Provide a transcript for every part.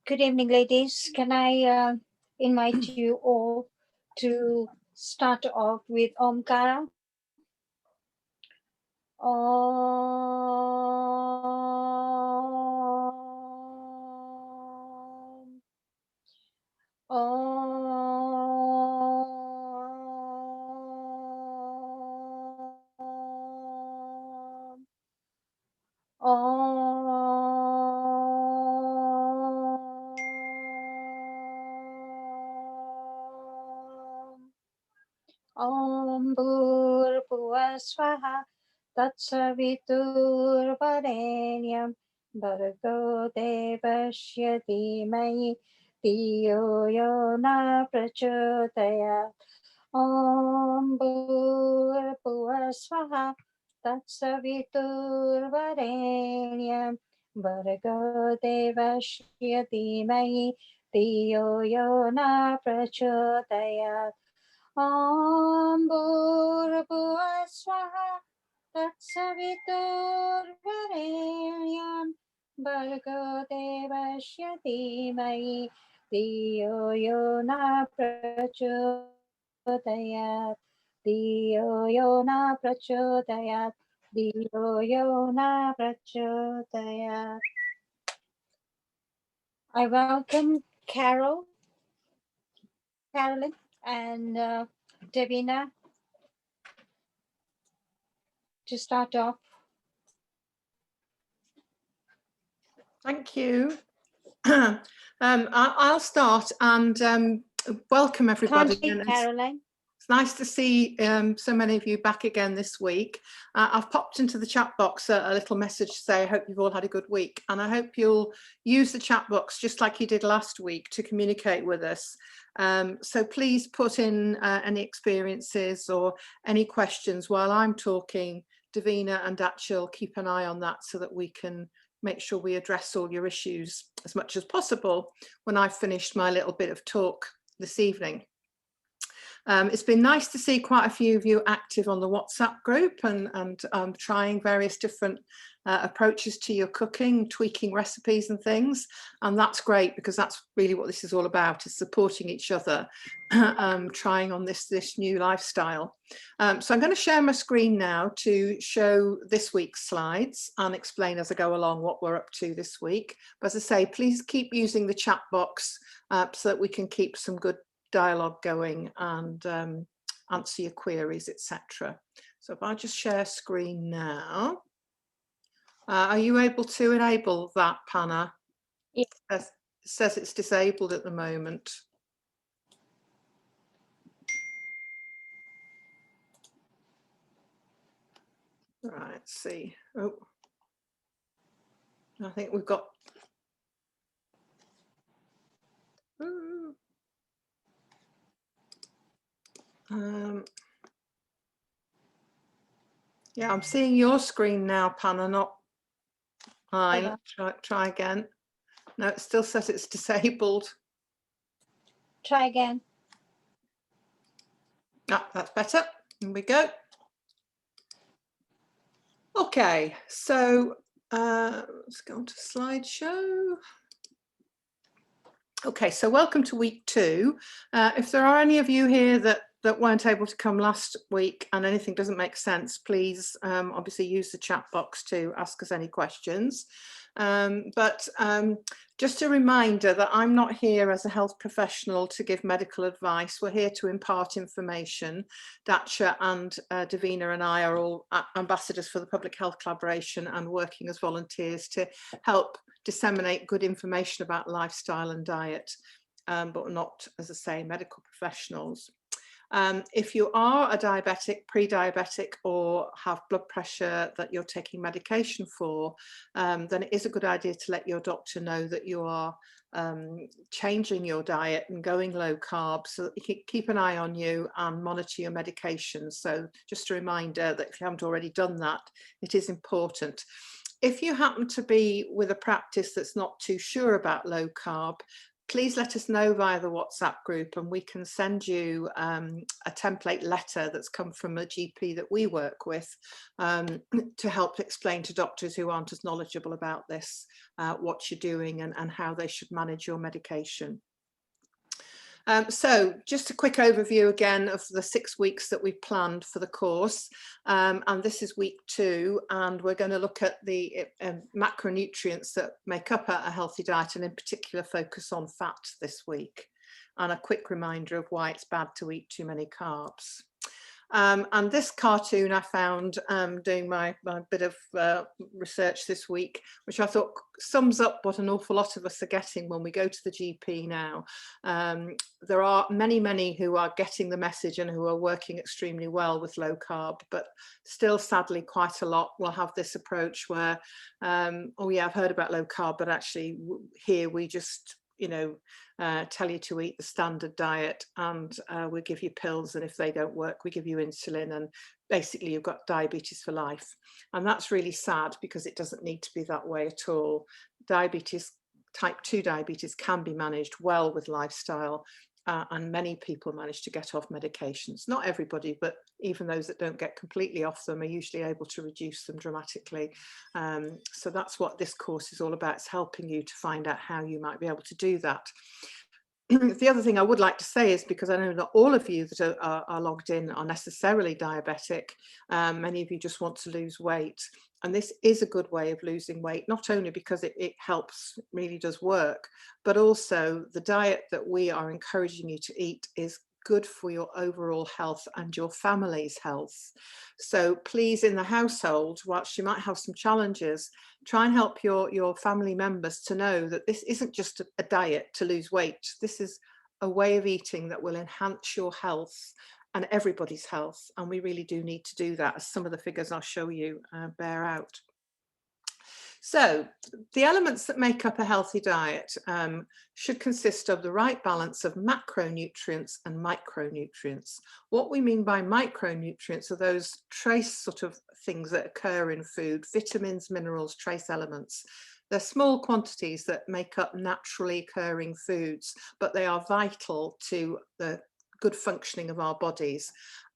Good evening, ladies. Can I invite you all to start off with Omkara? Om. Om. Om Bhurbhuva Swaha Tatsaviturvarenyam Bhargo Devasya Dhimahi Dhiyo Yo Na Prachodayat. Om Bhurbhuva Swaha Tatsaviturvarenyam Bhargo Devasya Dhimahi Dhiyo Yo Na Prachodayat. Om Bhurbhuva Swaha Tatsaviturvarenyam Bhargo Devasya Dhimahi Dhiyo Yo Na Prachodayat. Dhiyo Yo Na Prachodayat. Dhiyo Yo Na Prachodayat. I welcome Carolyn and Devina to start off. Thank you. I'll start and welcome everybody. Carolyn. It's nice to see so many of you back again this week. I've popped into the chat box a little message to say I hope you've all had a good week, and I hope you'll use the chat box just like you did last week to communicate with us. So please put in any experiences or any questions while I'm talking. Devina and Daxa will keep an eye on that so that we can make sure we address all your issues as much as possible when I've finished my little bit of talk this evening. It's been nice to see quite a few of you active on the WhatsApp group and trying various different approaches to your cooking, tweaking recipes and things. And that's great because that's really what this is all about, is supporting each other, trying on this new lifestyle. So I'm going to share my screen now to show this week's slides and explain as I go along what we're up to this week. But as I say, please keep using the chat box so that we can keep some good dialogue going and answer your queries, etc. So if I just share screen now, are you able to enable that, Panna? Yeah. It says it's disabled at the moment. Right, let's see. Oh, I think we've got. Yeah, I'm seeing your screen now, Panna, not mine. Try again. No, it still says it's disabled. Try again. Ah, that's better. Here we go. Okay, so let's go on to slideshow. Okay, so welcome to week 2. If there are any of you here that weren't able to come last week and anything doesn't make sense, please obviously use the chat box to ask us any questions. But just a reminder that I'm not here as a health professional to give medical advice. We're here to impart information. Daxa and Devina and I are all ambassadors for the Public Health Collaboration and working as volunteers to help disseminate good information about lifestyle and diet, but not, as I say, medical professionals. If you are a diabetic, pre-diabetic, or have blood pressure that you're taking medication for, then it is a good idea to let your doctor know that you are changing your diet and going low carb, so that you can keep an eye on you and monitor your medications. So just a reminder that if you haven't already done that, it is important. If you happen to be with a practice that's not too sure about low carb, please let us know via the WhatsApp group, and we can send you a template letter that's come from a GP that we work with to help explain to doctors who aren't as knowledgeable about this what you're doing and how they should manage your medication. So just a quick overview again of the 6 weeks that we've planned for the course, and this is week 2, and we're going to look at the macronutrients that make up a healthy diet, and in particular focus on fat this week, and a quick reminder of why it's bad to eat too many carbs. And this cartoon I found doing my bit of research this week, which I thought sums up what an awful lot of us are getting when we go to the GP now. There are many who are getting the message and who are working extremely well with low carb, but still sadly quite a lot will have this approach where, oh yeah, I've heard about low carb, but actually here we just, you know, tell you to eat the standard diet, and we give you pills, and if they don't work we give you insulin, and basically you've got diabetes for life. And that's really sad, because it doesn't need to be that way at all. Diabetes, type 2 diabetes, can be managed well with lifestyle, and many people manage to get off medications. Not everybody, but even those that don't get completely off them are usually able to reduce them dramatically. So that's what this course is all about. It's helping you to find out how you might be able to do that. The other thing I would like to say is, because I know not all of you that are logged in are necessarily diabetic, many of you just want to lose weight. And this is a good way of losing weight, not only because it helps, really does work, but also the diet that we are encouraging you to eat is good for your overall health and your family's health. So please, in the household, whilst you might have some challenges, try and help your family members to know that this isn't just a diet to lose weight. This is a way of eating that will enhance your health and everybody's health. And we really do need to do that, as some of the figures I'll show you bear out. So the elements that make up a healthy diet should consist of the right balance of macronutrients and micronutrients. What we mean by micronutrients are those trace sort of things that occur in food: vitamins, minerals, trace elements. They're small quantities that make up naturally occurring foods, but they are vital to the good functioning of our bodies.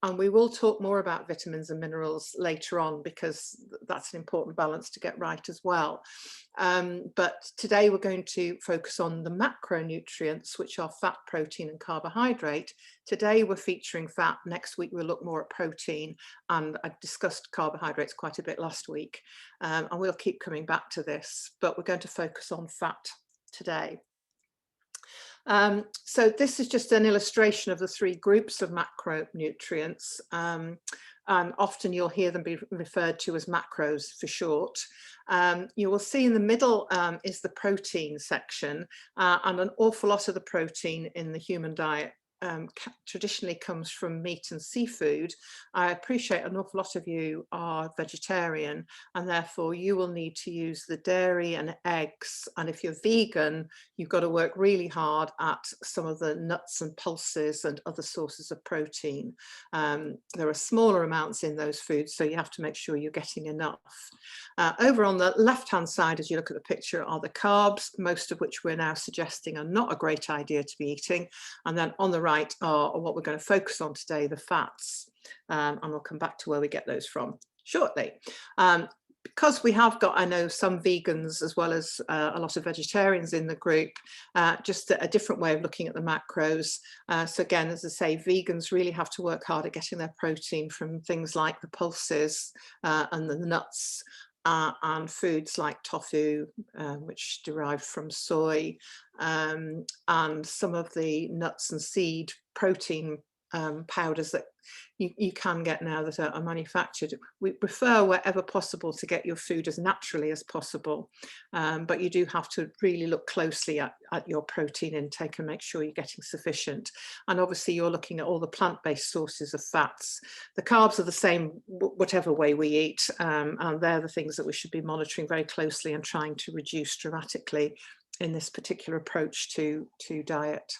And we will talk more about vitamins and minerals later on, because that's an important balance to get right as well. But today we're going to focus on the macronutrients, which are fat, protein and carbohydrate. Today we're featuring fat. Next week we'll look more at protein, and I discussed carbohydrates quite a bit last week, and we'll keep coming back to this, but we're going to focus on fat today. So this is just an illustration of the 3 groups of macronutrients, and often you'll hear them be referred to as macros for short. You will see in the middle is the protein section, and an awful lot of the protein in the human diet traditionally comes from meat and seafood. I appreciate an awful lot of you are vegetarian, and therefore you will need to use the dairy and eggs, and if you're vegan you've got to work really hard at some of the nuts and pulses and other sources of protein. There are smaller amounts in those foods, so you have to make sure you're getting enough. Over on the left hand side, as you look at the picture, are the carbs, most of which we're now suggesting are not a great idea to be eating, and then on the right are what we're going to focus on today, the fats, and we'll come back to where we get those from shortly. Because we have got, I know, some vegans as well as a lot of vegetarians in the group, just a different way of looking at the macros. So again, as I say, vegans really have to work hard at getting their protein from things like the pulses and the nuts, and foods like tofu, which derived from soy, and some of the nuts and seed protein powders that you can get now that are manufactured. We prefer wherever possible to get your food as naturally as possible, but you do have to really look closely at your protein intake and make sure you're getting sufficient. And obviously you're looking at all the plant-based sources of fats. The carbs are the same whatever way we eat, and they're the things that we should be monitoring very closely and trying to reduce dramatically in this particular approach to diet.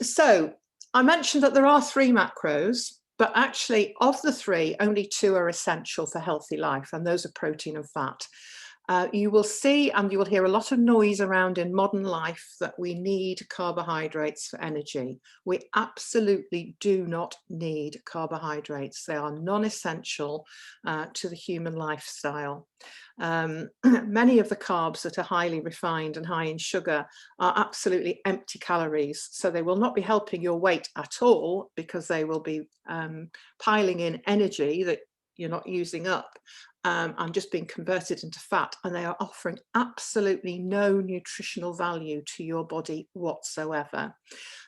So I mentioned that there are 3 macros, but actually of the 3, only 2 are essential for healthy life, and those are protein and fat. You will see and you will hear a lot of noise around in modern life that we need carbohydrates for energy. We absolutely do not need carbohydrates. They are non-essential to the human lifestyle. Many of the carbs that are highly refined and high in sugar are absolutely empty calories, so they will not be helping your weight at all, because they will be piling in energy that you're not using up. And just being converted into fat, and they are offering absolutely no nutritional value to your body whatsoever.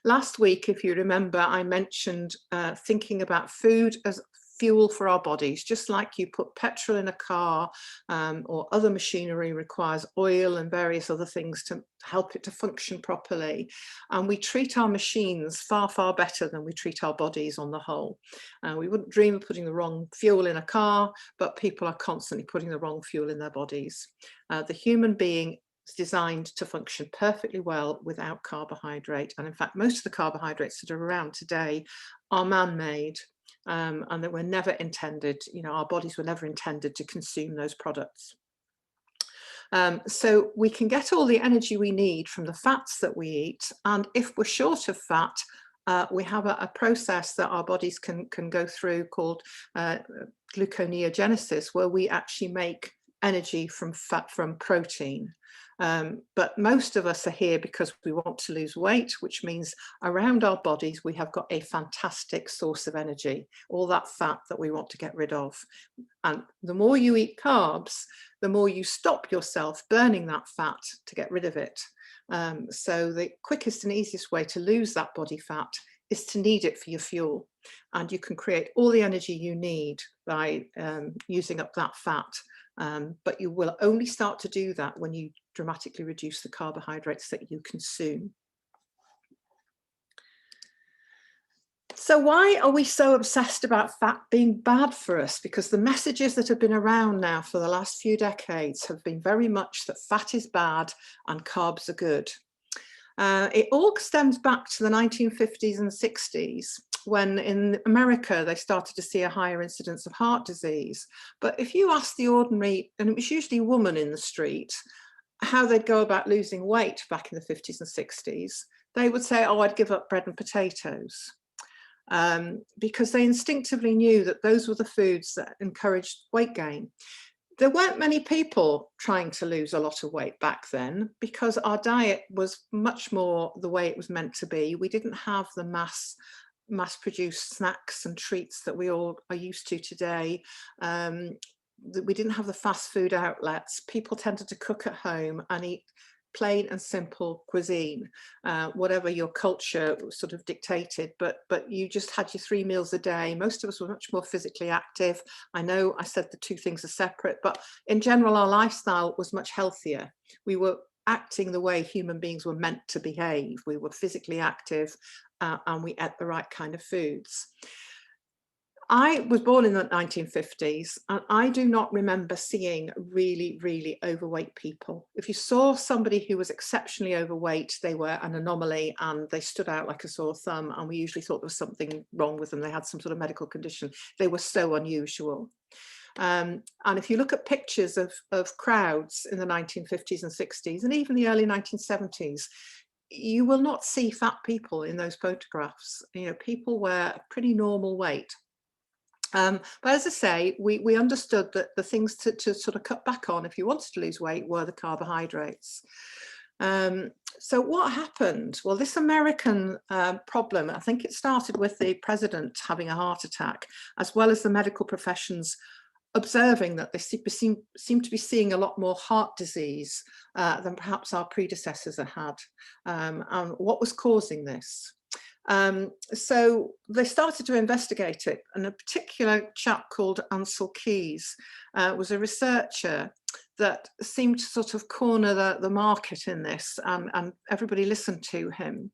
Last week, if you remember, I mentioned thinking about food as fuel for our bodies, just like you put petrol in a car, or other machinery requires oil and various other things to help it to function properly. And we treat our machines far, far better than we treat our bodies on the whole. We wouldn't dream of putting the wrong fuel in a car, but people are constantly putting the wrong fuel in their bodies. The human being is designed to function perfectly well without carbohydrate. And in fact, most of the carbohydrates that are around today are man-made. And that were never intended, our bodies were never intended to consume those products. So we can get all the energy we need from the fats that we eat. And if we're short of fat, we have a process that our bodies can go through called gluconeogenesis, where we actually make energy from protein. But most of us are here because we want to lose weight, which means around our bodies we have got a fantastic source of energy, all that fat that we want to get rid of. And the more you eat carbs, the more you stop yourself burning that fat to get rid of it. So the quickest and easiest way to lose that body fat is to need it for your fuel. And you can create all the energy you need by using up that fat. But you will only start to do that when you dramatically reduce the carbohydrates that you consume. So why are we so obsessed about fat being bad for us? Because the messages that have been around now for the last few decades have been very much that fat is bad and carbs are good. It all stems back to the 1950s and 60s, when in America they started to see a higher incidence of heart disease. But if you ask the ordinary, and it was usually a woman in the street, how they'd go about losing weight back in the 50s and 60s, they would say, oh, I'd give up bread and potatoes. Because they instinctively knew that those were the foods that encouraged weight gain. There weren't many people trying to lose a lot of weight back then, because our diet was much more the way it was meant to be. We didn't have the mass-produced snacks and treats that we all are used to today. We didn't have the fast food outlets. People tended to cook at home and eat plain and simple cuisine, whatever your culture sort of dictated, but you just had your 3 meals a day. Most of us were much more physically active. I know I said the two things are separate, but in general our lifestyle was much healthier. We were acting the way human beings were meant to behave. We were physically active, and we ate the right kind of foods. I was born in the 1950s, and I do not remember seeing really, really overweight people. If you saw somebody who was exceptionally overweight, they were an anomaly and they stood out like a sore thumb, and we usually thought there was something wrong with them. They had some sort of medical condition. They were so unusual. And if you look at pictures of crowds in the 1950s and 60s, and even the early 1970s, you will not see fat people in those photographs. People were a pretty normal weight. But as I say, we understood that the things to sort of cut back on if you wanted to lose weight were the carbohydrates. So what happened? Well, this American problem, I think it started with the president having a heart attack, as well as the medical professions observing that they seem to be seeing a lot more heart disease than perhaps our predecessors had. And what was causing this? So they started to investigate it, and a particular chap called Ansel Keys was a researcher that seemed to sort of corner the market in this, and everybody listened to him.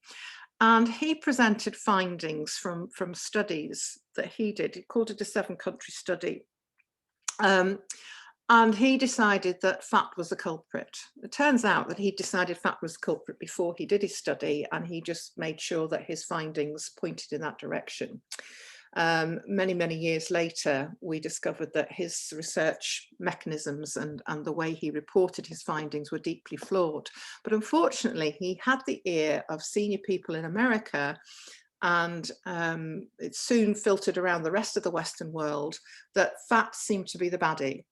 And he presented findings from studies that he did. He called it a 7-country study. And he decided that fat was the culprit. It turns out that he decided fat was the culprit before he did his study, and he just made sure that his findings pointed in that direction. many, many years later, we discovered that his research mechanisms and the way he reported his findings were deeply flawed. But unfortunately, he had the ear of senior people in America, and it soon filtered around the rest of the Western world that fat seemed to be the baddie.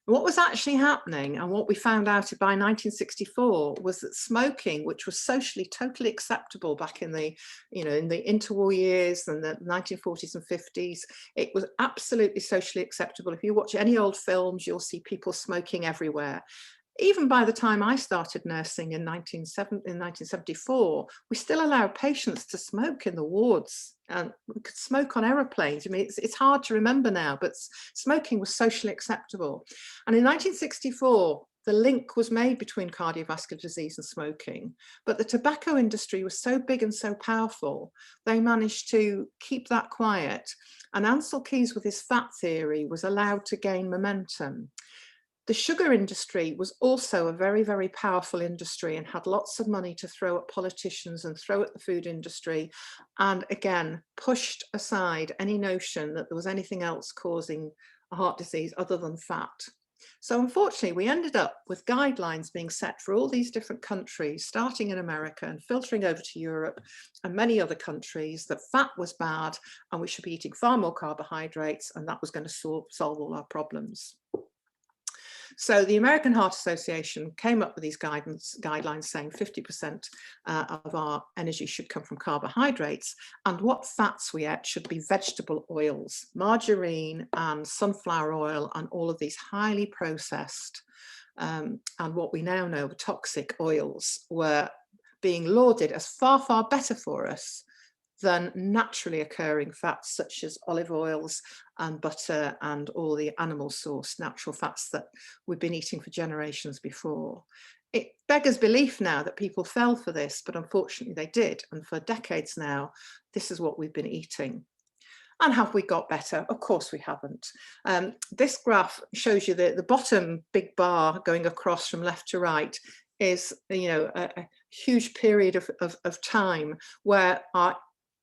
What was actually happening, and what we found out by 1964, was that smoking, which was socially totally acceptable back in the, in the interwar years and the 1940s and 50s, it was absolutely socially acceptable. If you watch any old films, you'll see people smoking everywhere. Even by the time I started nursing in 1974, we still allowed patients to smoke in the wards, and we could smoke on aeroplanes. I mean, it's hard to remember now, but smoking was socially acceptable. And in 1964, the link was made between cardiovascular disease and smoking, but the tobacco industry was so big and so powerful, they managed to keep that quiet. And Ancel Keys, with his fat theory, was allowed to gain momentum. The sugar industry was also a very, very powerful industry and had lots of money to throw at politicians and throw at the food industry, and again pushed aside any notion that there was anything else causing a heart disease other than fat. So unfortunately, we ended up with guidelines being set for all these different countries, starting in America and filtering over to Europe and many other countries, that fat was bad and we should be eating far more carbohydrates, and that was going to solve all our problems. So the American Heart Association came up with these guidelines saying 50% of our energy should come from carbohydrates, and what fats we ate should be vegetable oils, margarine and sunflower oil, and all of these highly processed and what we now know toxic oils were being lauded as far, far better for us than naturally occurring fats such as olive oils and butter and all the animal source natural fats that we've been eating for generations before. It beggars belief now that people fell for this, but unfortunately they did. And for decades now, this is what we've been eating. And have we got better? Of course we haven't. This graph shows you the bottom big bar going across from left to right is, a huge period of time where our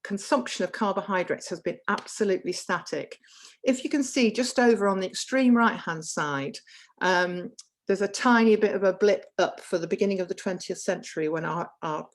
consumption of carbohydrates has been absolutely static. If you can see just over on the extreme right hand side, there's a tiny bit of a blip up for the beginning of the 20th century when our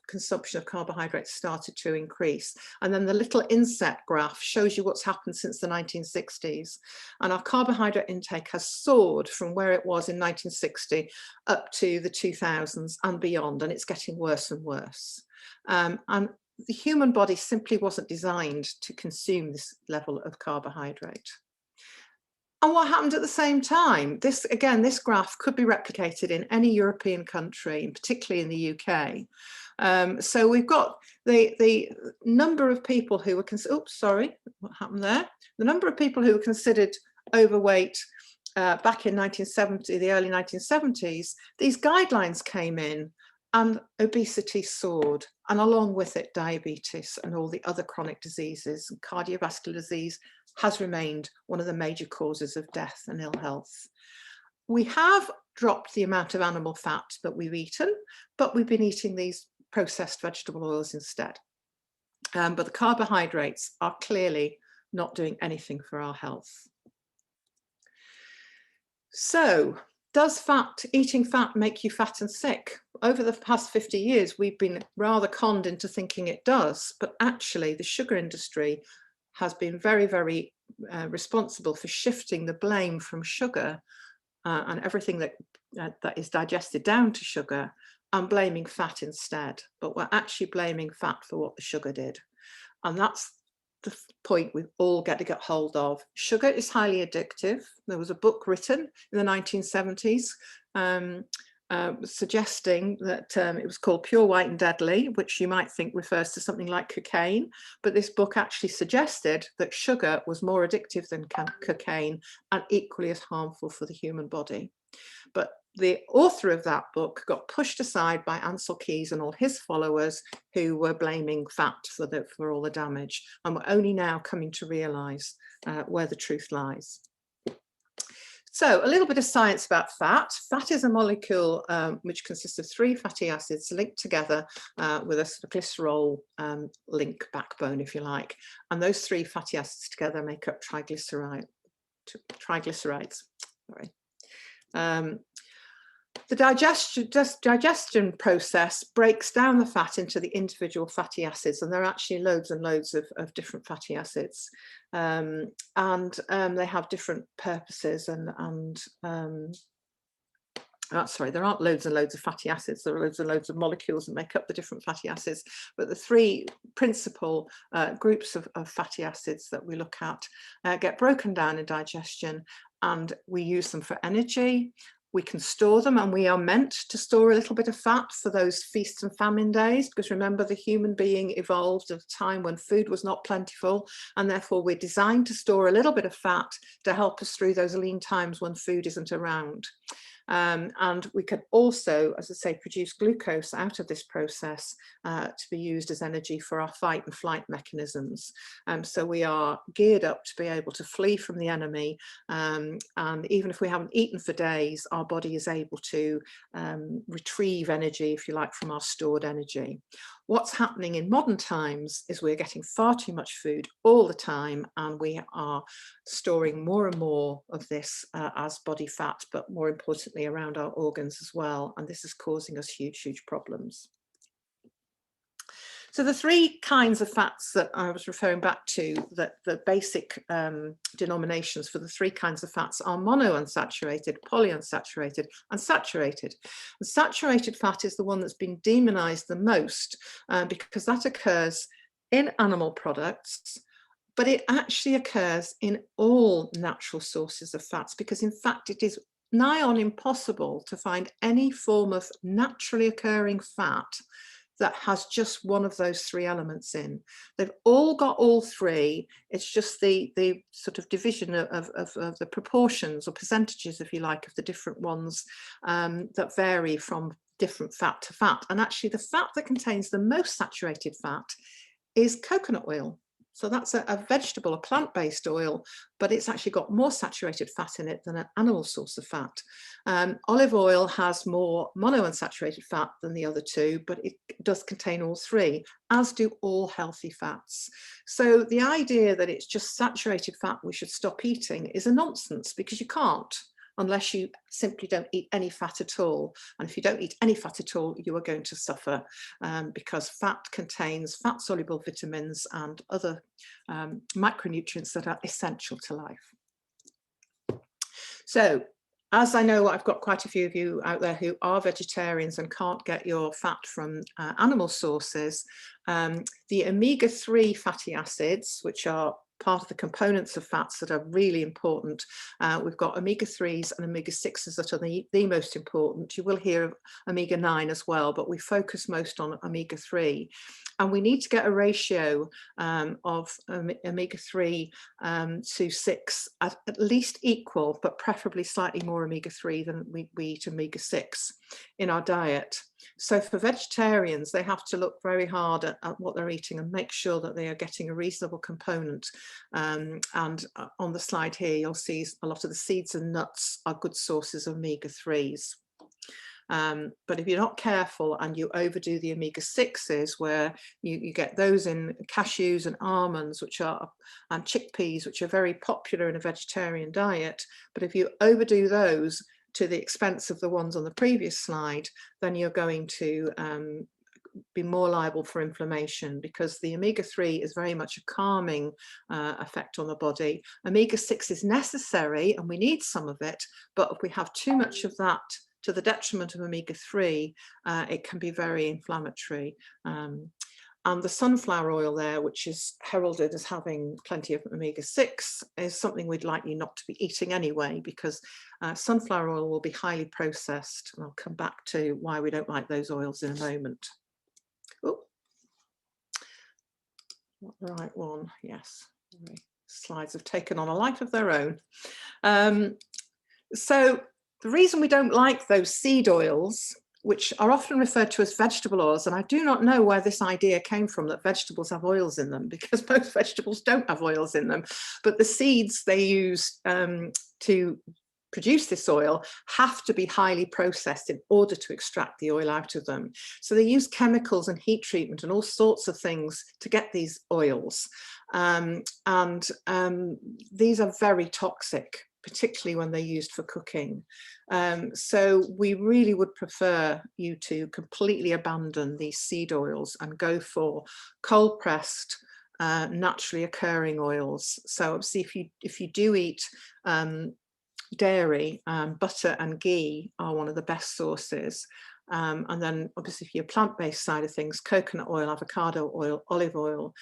consumption of carbohydrates started to increase. And then the little inset graph shows you what's happened since the 1960s. And our carbohydrate intake has soared from where it was in 1960 up to the 2000s and beyond, and it's getting worse and worse. And the human body simply wasn't designed to consume this level of carbohydrate. And what happened at the same time? This graph could be replicated in any European country, and particularly in the UK. So we've got the number of people who were the number of people who were considered overweight back in the early 1970s. These guidelines came in, and obesity soared, and along with it, diabetes and all the other chronic diseases. And cardiovascular disease has remained one of the major causes of death and ill health. We have dropped the amount of animal fat that we've eaten, but we've been eating these processed vegetable oils instead. But the carbohydrates are clearly not doing anything for our health. So, does eating fat make you fat and sick? Over the past 50 years, we've been rather conned into thinking it does, but actually the sugar industry has been very, very responsible for shifting the blame from sugar and everything that is digested down to sugar, and blaming fat instead. But we're actually blaming fat for what the sugar did. And that's the point we all get to get hold of. Sugar is highly addictive. There was a book written in the 1970s suggesting that it was called Pure, White and Deadly, which you might think refers to something like cocaine, but this book actually suggested that sugar was more addictive than cocaine and equally as harmful for the human body. But the author of that book got pushed aside by Ancel Keys and all his followers, who were blaming fat for all the damage, and we're only now coming to realise where the truth lies. So a little bit of science about fat. Fat is a molecule which consists of 3 fatty acids linked together with a sort of glycerol link backbone, if you like. And those 3 fatty acids together make up triglycerides. Sorry. The digestion process breaks down the fat into the individual fatty acids, and there are actually loads and loads of different fatty acids, and they have different purposes. Sorry, there aren't loads and loads of fatty acids. There are loads and loads of molecules that make up the different fatty acids. But the 3 principal groups of fatty acids that we look at get broken down in digestion, and we use them for energy. We can store them, and we are meant to store a little bit of fat for those feast and famine days, because remember, the human being evolved at a time when food was not plentiful, and therefore we're designed to store a little bit of fat to help us through those lean times when food isn't around. And we can also, as I say, produce glucose out of this process to be used as energy for our fight and flight mechanisms. So we are geared up to be able to flee from the enemy. And even if we haven't eaten for days, our body is able to retrieve energy, if you like, from our stored energy. What's happening in modern times is we're getting far too much food all the time, and we are storing more and more of this as body fat, but more importantly around our organs as well. And this is causing us huge, huge problems. So the 3 kinds of fats that I was referring back to, that the basic denominations for the 3 kinds of fats are monounsaturated, polyunsaturated, and saturated. And saturated fat is the one that's been demonized the most because that occurs in animal products, but it actually occurs in all natural sources of fats, because in fact it is nigh on impossible to find any form of naturally occurring fat that has just one of those 3 elements in. They've all got all 3. It's just the sort of division of the proportions or percentages, if you like, of the different ones that vary from different fat to fat. And actually the fat that contains the most saturated fat is coconut oil. So that's a vegetable, a plant-based oil, but it's actually got more saturated fat in it than an animal source of fat. Olive oil has more monounsaturated fat than the other 2, but it does contain all 3, as do all healthy fats. So the idea that it's just saturated fat we should stop eating is a nonsense, because you can't, unless you simply don't eat any fat at all. And if you don't eat any fat at all, you are going to suffer, because fat contains fat-soluble vitamins and other micronutrients that are essential to life. So, as I know, I've got quite a few of you out there who are vegetarians and can't get your fat from animal sources. The omega-3 fatty acids, which are part of the components of fats that are really important. We've got omega-3s and omega-6s that are the most important. You will hear of omega-9 as well, but we focus most on omega-3. And we need to get a ratio of omega-3 to 6 at least equal, but preferably slightly more omega-3 than we eat omega-6 in our diet. So for vegetarians, they have to look very hard at what they're eating and make sure that they are getting a reasonable component. And on the slide here, you'll see a lot of the seeds and nuts are good sources of omega-3s. But if you're not careful and you overdo the omega-6s, where you get those in cashews and almonds, and chickpeas, which are very popular in a vegetarian diet, but if you overdo those to the expense of the ones on the previous slide, then you're going to be more liable for inflammation, because the omega-3 is very much a calming effect on the body. Omega-6 is necessary and we need some of it, but if we have too much of that to the detriment of omega-3, it can be very inflammatory. And the sunflower oil there, which is heralded as having plenty of omega-6, is something we'd likely not to be eating anyway, because sunflower oil will be highly processed. And I'll come back to why we don't like those oils in a moment. Oh, not the right one. Yes, slides have taken on a life of their own. So the reason we don't like those seed oils, which are often referred to as vegetable oils, and I do not know where this idea came from that vegetables have oils in them, because most vegetables don't have oils in them, but the seeds they use to produce this oil have to be highly processed in order to extract the oil out of them. So they use chemicals and heat treatment and all sorts of things to get these oils. These are very toxic, particularly when they're used for cooking. So we really would prefer you to completely abandon these seed oils and go for cold pressed, naturally occurring oils. So obviously if you do eat dairy, butter and ghee are one of the best sources. And then obviously for your plant-based side of things, coconut oil, avocado oil, olive oil,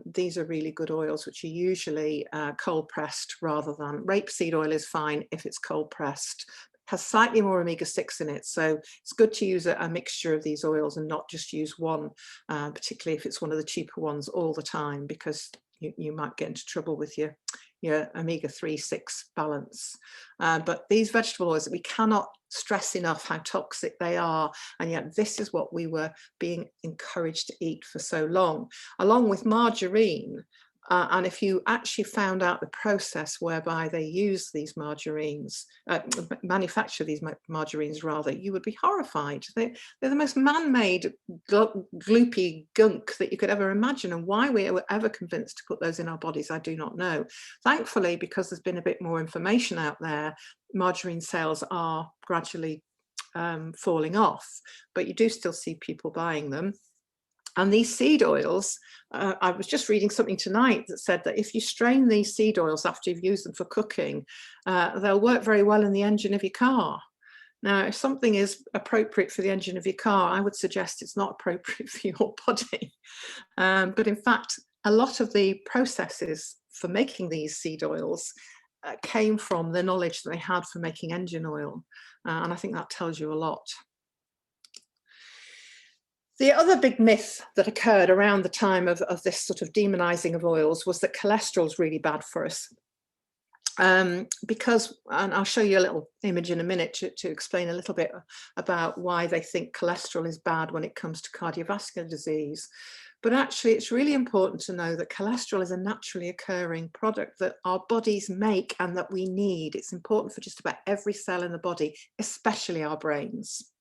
these are really good oils which are usually cold pressed rather than, rapeseed oil is fine if it's cold pressed. Has slightly more omega-6 in it, so it's good to use a mixture of these oils and not just use one, particularly if it's one of the cheaper ones all the time, because you might get into trouble with your omega-3, 6 balance. But these vegetable oils, we cannot stress enough how toxic they are, and yet this is what we were being encouraged to eat for so long, along with margarine. And if you actually found out the process whereby they use these margarines, manufacture these margarines rather, you would be horrified. They're the most man-made gloopy gunk that you could ever imagine, and why we were ever convinced to put those in our bodies, I do not know. Thankfully, because there's been a bit more information out there, margarine sales are gradually falling off, but you do still see people buying them. And these seed oils, I was just reading something tonight that said that if you strain these seed oils after you've used them for cooking, they'll work very well in the engine of your car. Now, if something is appropriate for the engine of your car, I would suggest it's not appropriate for your body. But in fact, a lot of the processes for making these seed oils came from the knowledge that they had for making engine oil. And I think that tells you a lot. The other big myth that occurred around the time of this sort of demonizing of oils was that cholesterol is really bad for us. Because, and I'll show you a little image in a minute to explain a little bit about why they think cholesterol is bad when it comes to cardiovascular disease. But actually, it's really important to know that cholesterol is a naturally occurring product that our bodies make and that we need. It's important for just about every cell in the body, especially our brains.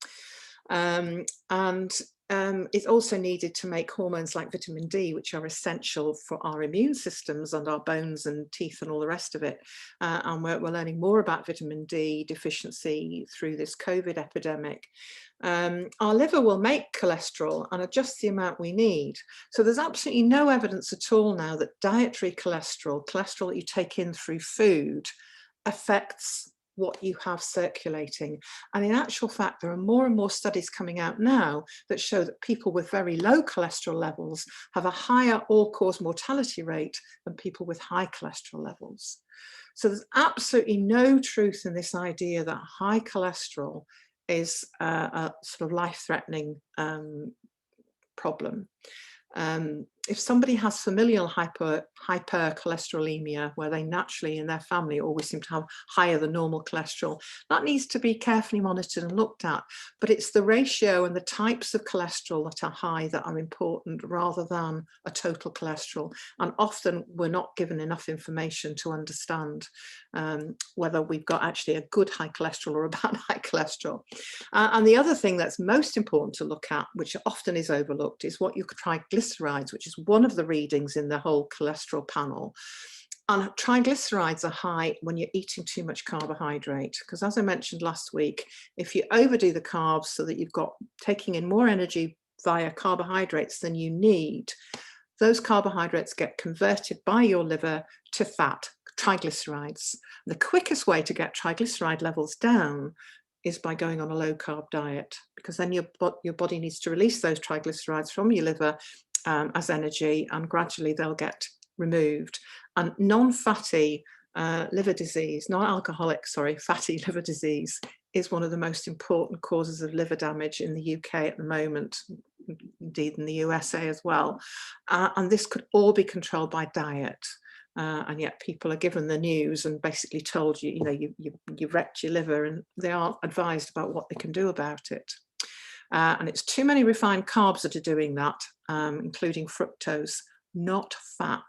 It's also needed to make hormones like vitamin D, which are essential for our immune systems and our bones and teeth and all the rest of it. And we're learning more about vitamin D deficiency through this COVID epidemic. Our liver will make cholesterol and adjust the amount we need. So there's absolutely no evidence at all now that dietary cholesterol that you take in through food, affects what you have circulating. And in actual fact, there are more and more studies coming out now that show that people with very low cholesterol levels have a higher all-cause mortality rate than people with high cholesterol levels. So there's absolutely no truth in this idea that high cholesterol is a sort of life-threatening problem. If somebody has familial hypercholesterolemia, where they naturally in their family always seem to have higher than normal cholesterol, that needs to be carefully monitored and looked at. But it's the ratio and the types of cholesterol that are high that are important rather than a total cholesterol. And often we're not given enough information to understand whether we've got actually a good high cholesterol or a bad high cholesterol. And the other thing that's most important to look at, which often is overlooked, is what you could triglycerides, which is one of the readings in the whole cholesterol panel. And triglycerides are high when you're eating too much carbohydrate, because as I mentioned last week, if you overdo the carbs so that you've got taking in more energy via carbohydrates than you need, those carbohydrates get converted by your liver to fat, triglycerides. The quickest way to get triglyceride levels down is by going on a low carb diet, because then your body needs to release those triglycerides from your liver as energy, and gradually they'll get removed. And non-fatty liver disease, non-alcoholic, fatty liver disease is one of the most important causes of liver damage in the UK at the moment, indeed in the USA as well. And this could all be controlled by diet. And yet people are given the news and basically told you've wrecked your liver, and they aren't advised about what they can do about it. And it's too many refined carbs that are doing that, including fructose, not fat.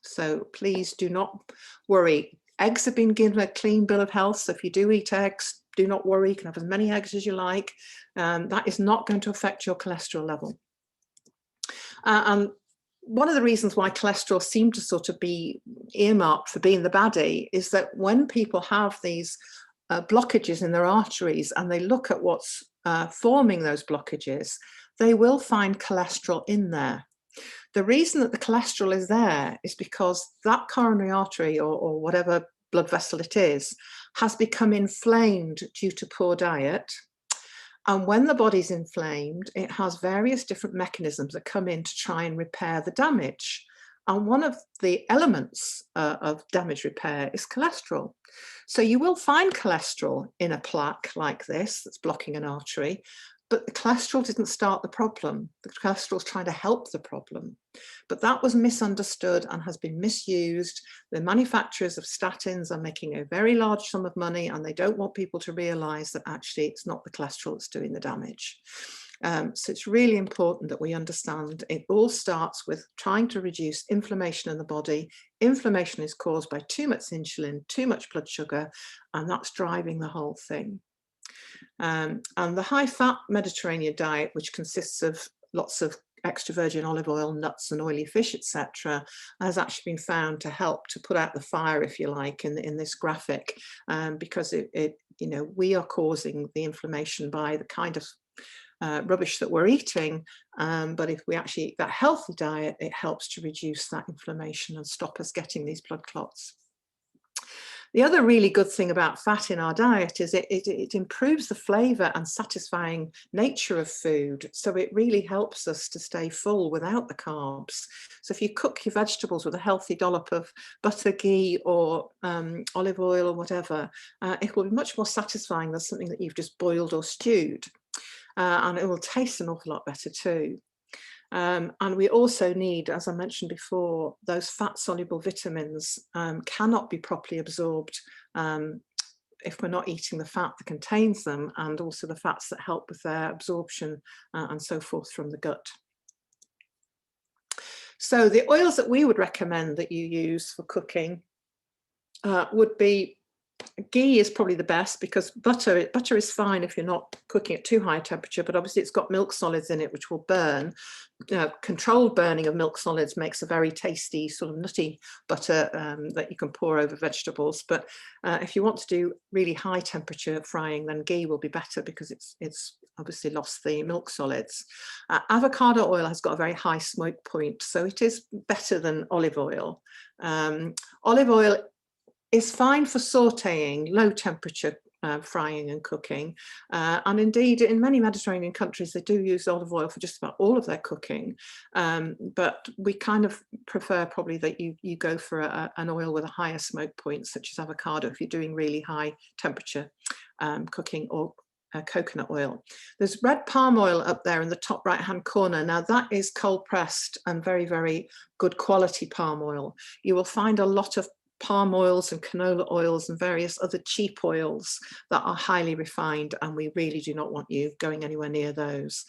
So please do not worry. Eggs have been given a clean bill of health, so if you do eat eggs, do not worry, you can have as many eggs as you like. That is not going to affect your cholesterol level. And one of the reasons why cholesterol seemed to sort of be earmarked for being the baddie is that when people have these blockages in their arteries and they look at what's forming those blockages, they will find cholesterol in there. The reason that the cholesterol is there is because that coronary artery or whatever blood vessel it is has become inflamed due to poor diet. And when the body's inflamed, it has various different mechanisms that come in to try and repair the damage. And one of the elements of damage repair is cholesterol. So you will find cholesterol in a plaque like this that's blocking an artery, but the cholesterol didn't start the problem. The cholesterol is trying to help the problem. But that was misunderstood and has been misused. The manufacturers of statins are making a very large sum of money, and they don't want people to realize that actually it's not the cholesterol that's doing the damage. So it's really important that we understand it all starts with trying to reduce inflammation in the body. Inflammation is caused by too much insulin, too much blood sugar, and that's driving the whole thing. And the high-fat Mediterranean diet, which consists of lots of extra virgin olive oil, nuts and oily fish, etc., has actually been found to help to put out the fire, if you like, in this graphic, because we are causing the inflammation by the kind of rubbish that we're eating, but if we actually eat that healthy diet, it helps to reduce that inflammation and stop us getting these blood clots. The other really good thing about fat in our diet is it improves the flavour and satisfying nature of food. So it really helps us to stay full without the carbs. So if you cook your vegetables with a healthy dollop of butter, ghee or olive oil or whatever, it will be much more satisfying than something that you've just boiled or stewed. And it will taste an awful lot better too. And we also need, as I mentioned before, those fat-soluble vitamins cannot be properly absorbed if we're not eating the fat that contains them, and also the fats that help with their absorption and so forth from the gut. So the oils that we would recommend that you use for cooking would be, ghee is probably the best, because butter is fine if you're not cooking at too high a temperature, but obviously it's got milk solids in it which will burn. Controlled burning of milk solids makes a very tasty sort of nutty butter that you can pour over vegetables. But if you want to do really high temperature frying, then ghee will be better because it's obviously lost the milk solids. Avocado oil has got a very high smoke point, so it is better than olive oil. Olive oil is fine for sauteing, low temperature frying and cooking. And indeed, in many Mediterranean countries, they do use olive oil for just about all of their cooking. But we kind of prefer probably that you go for an oil with a higher smoke point, such as avocado, if you're doing really high temperature cooking, or coconut oil. There's red palm oil up there in the top right hand corner. Now that is cold pressed and very, very good quality palm oil. You will find a lot of palm oils and canola oils and various other cheap oils that are highly refined, and we really do not want you going anywhere near those.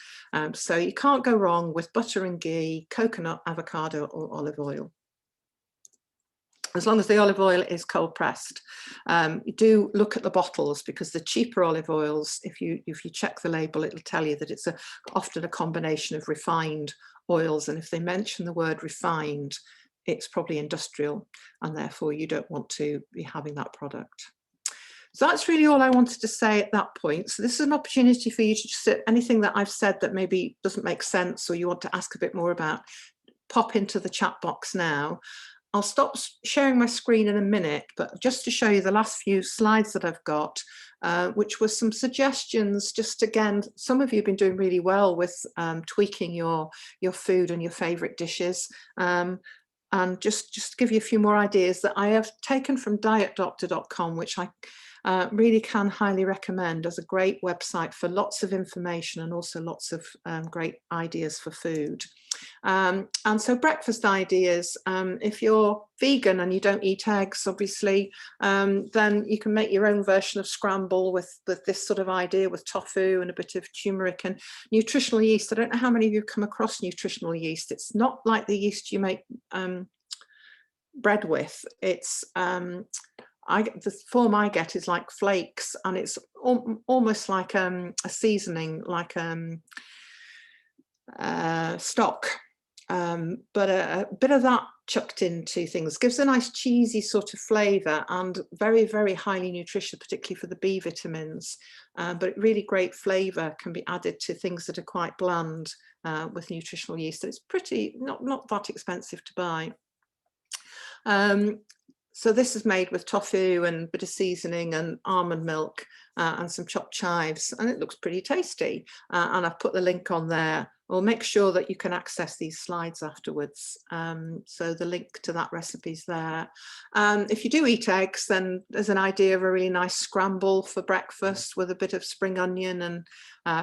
So you can't go wrong with butter and ghee, coconut, avocado or olive oil, as long as the olive oil is cold pressed. You do look at the bottles, because the cheaper olive oils, if you check the label, it'll tell you that it's often a combination of refined oils, and if they mention the word refined, it's probably industrial, and therefore you don't want to be having that product. So that's really all I wanted to say at that point. So this is an opportunity for you to just anything that I've said that maybe doesn't make sense or you want to ask a bit more about, pop into the chat box now. I'll stop sharing my screen in a minute, but just to show you the last few slides that I've got, which was some suggestions. Just again, some of you have been doing really well with tweaking your food and your favorite dishes. And just give you a few more ideas that I have taken from dietdoctor.com, which I really can highly recommend as a great website for lots of information and also lots of great ideas for food. And so breakfast ideas, if you're vegan and you don't eat eggs, obviously, then you can make your own version of scramble with this sort of idea, with tofu and a bit of turmeric and nutritional yeast. I don't know how many of you have come across nutritional yeast. It's not like the yeast you make bread with. It's the form I get is like flakes, and it's almost like a seasoning, like stock, but a bit of that chucked into things gives a nice cheesy sort of flavour, and very, very highly nutritious, particularly for the B vitamins. But really great flavour can be added to things that are quite bland with nutritional yeast. So it's pretty not that expensive to buy. So this is made with tofu and a bit of seasoning and almond milk and some chopped chives, and it looks pretty tasty. And I've put the link on there. We'll make sure that you can access these slides afterwards. So the link to that recipe's there. If you do eat eggs, then there's an idea of a really nice scramble for breakfast with a bit of spring onion and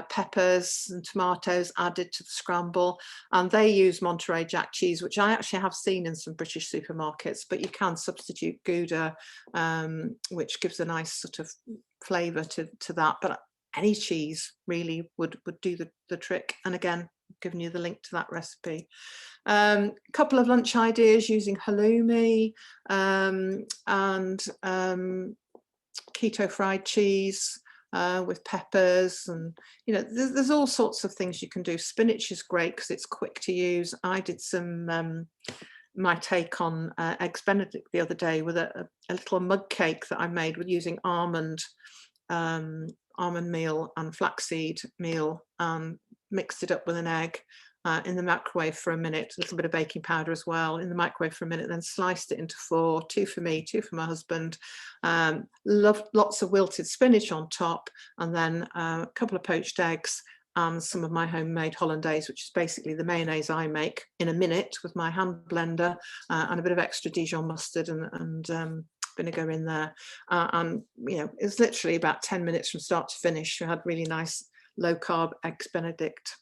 peppers and tomatoes added to the scramble. And they use Monterey Jack cheese, which I actually have seen in some British supermarkets, but you can substitute Gouda, which gives a nice sort of flavour to that. But any cheese really would do the trick. And again, I've given you the link to that recipe. A couple of lunch ideas using halloumi and keto fried cheese with peppers, and there's all sorts of things you can do. Spinach is great because it's quick to use. I did some my take on eggs Benedict the other day with a little mug cake that I made with using almond meal and flaxseed meal, mixed it up with an egg in the microwave for a minute, a little bit of baking powder as well in the microwave for a minute, then sliced it into 4, 2 for me, 2 for my husband. Loved lots of wilted spinach on top, and then a couple of poached eggs and some of my homemade hollandaise, which is basically the mayonnaise I make in a minute with my hand blender, and a bit of extra Dijon mustard and vinegar in there, and it's literally about 10 minutes from start to finish. We had really nice low carb eggs Benedict.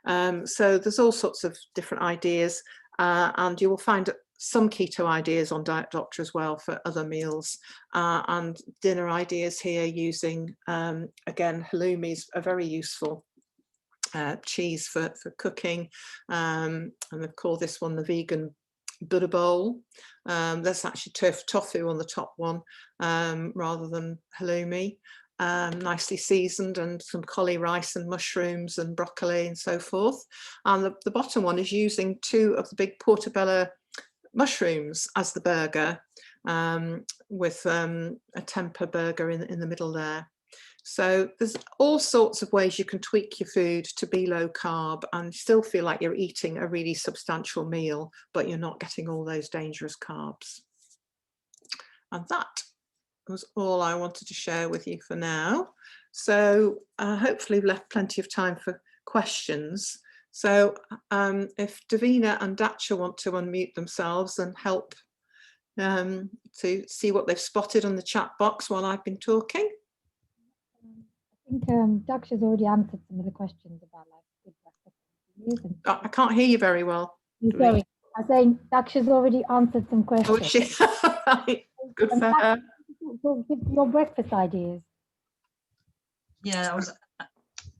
So there's all sorts of different ideas, and you will find some keto ideas on Diet Doctor as well for other meals, and dinner ideas here using again, halloumis are very useful cheese for cooking, and they've called this one the vegan Buddha bowl. That's actually tofu on the top one rather than halloumi, nicely seasoned, and some cauli rice and mushrooms and broccoli and so forth. And the bottom one is using 2 of the big portobello mushrooms as the burger, with a tempeh burger in the middle there. So there's all sorts of ways you can tweak your food to be low carb and still feel like you're eating a really substantial meal, but you're not getting all those dangerous carbs. And that was all I wanted to share with you for now. So hopefully we've left plenty of time for questions. So if Devina and Daxa want to unmute themselves and help to see what they've spotted on the chat box while I've been talking. I think Daxa's already answered some of the questions about good breakfast. I can't hear you very well. Sorry, I'm saying Daxa's already answered some questions. Oh, is she? Right. Good for her. Give your breakfast ideas. Yeah,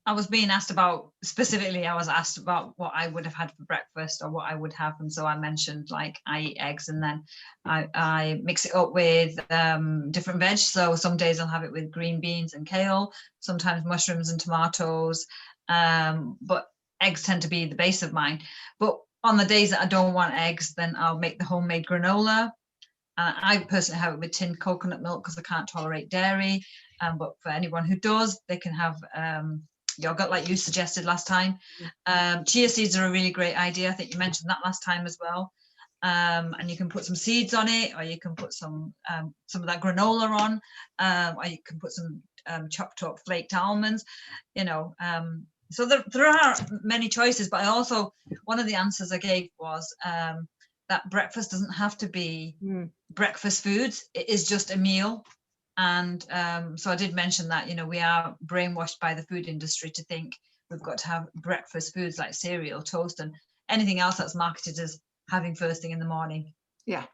I was being asked about, specifically I was asked about what I would have had for breakfast or what I would have, and so I mentioned like I eat eggs and then I mix it up with different veg. So some days I'll have it with green beans and kale, sometimes mushrooms and tomatoes, but eggs tend to be the base of mine. But on the days that I don't want eggs, then I'll make the homemade granola. I personally have it with tinned coconut milk because I can't tolerate dairy, but for anyone who does, they can have yogurt like you suggested last time. Chia seeds are a really great idea. I think you mentioned that last time as well. And you can put some seeds on it, or you can put some of that granola on, or you can put some chopped up flaked almonds, so there are many choices. But I also, one of the answers I gave was that breakfast doesn't have to be breakfast foods. It is just a meal. And so I did mention that, we are brainwashed by the food industry to think we've got to have breakfast foods like cereal, toast, and anything else that's marketed as having first thing in the morning. Yeah,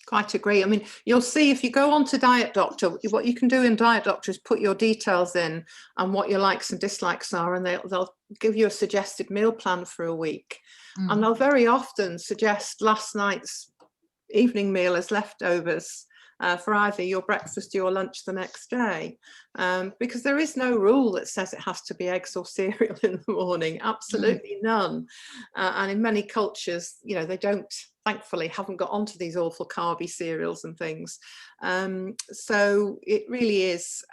quite agree. I mean, you'll see if you go on to Diet Doctor, what you can do in Diet Doctor is put your details in and what your likes and dislikes are, and they'll give you a suggested meal plan for a week. And they'll very often suggest last night's evening meal as leftovers. for either your breakfast or your lunch the next day, because there is no rule that says it has to be eggs or cereal in the morning, absolutely none. And in many cultures, you know, they don't, thankfully, haven't got onto these awful carby cereals and things. So it really is